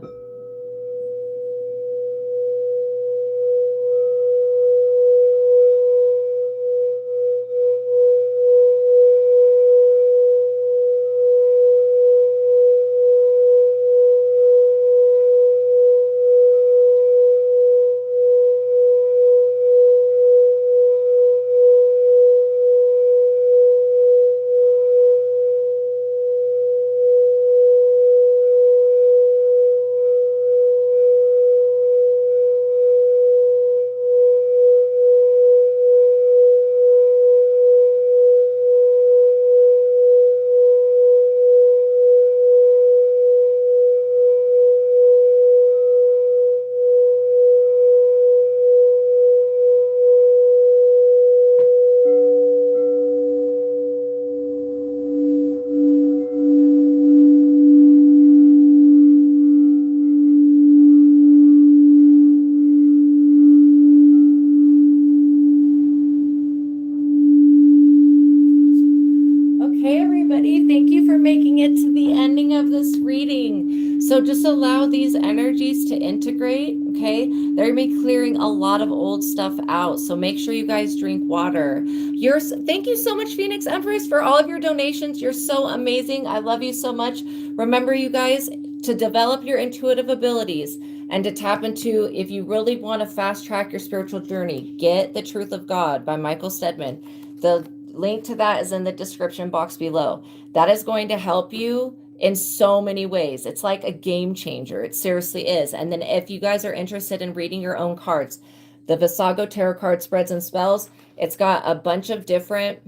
Okay, everybody, thank you for making it to the ending of this reading. So just allow these energies to integrate, okay? They're gonna be clearing a lot of old stuff out. So make sure you guys drink water. Thank you so much, Phoenix Empress, for all of your donations. You're so amazing. I love you so much. Remember, you guys, to develop your intuitive abilities and to tap into, if you really want to fast track your spiritual journey, get The Truth of God by Michael Stedman. The link to that is in the description box below. That is going to help you in so many ways. It's like a game changer. It seriously is. And then if you guys are interested in reading your own cards, the Visago Tarot Card Spreads and Spells, it's got a bunch of different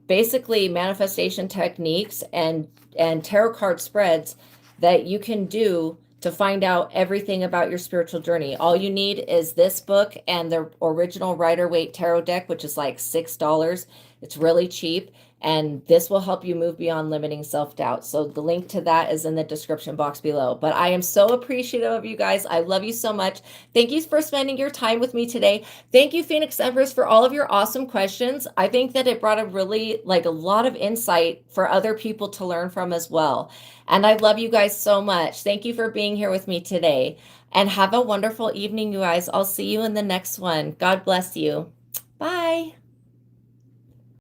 basically manifestation techniques and tarot card spreads that you can do to find out everything about your spiritual journey. All you need is this book and the original Rider-Waite tarot deck, which is like $6. It's really cheap. And this will help you move beyond limiting self-doubt. So the link to that is in the description box below. But I am so appreciative of you guys. I love you so much. Thank you for spending your time with me today. Thank you, Phoenix Empress, for all of your awesome questions. I think that it brought a lot of insight for other people to learn from as well. And I love you guys so much. Thank you for being here with me today. And have a wonderful evening, you guys. I'll see you in the next one. God bless you.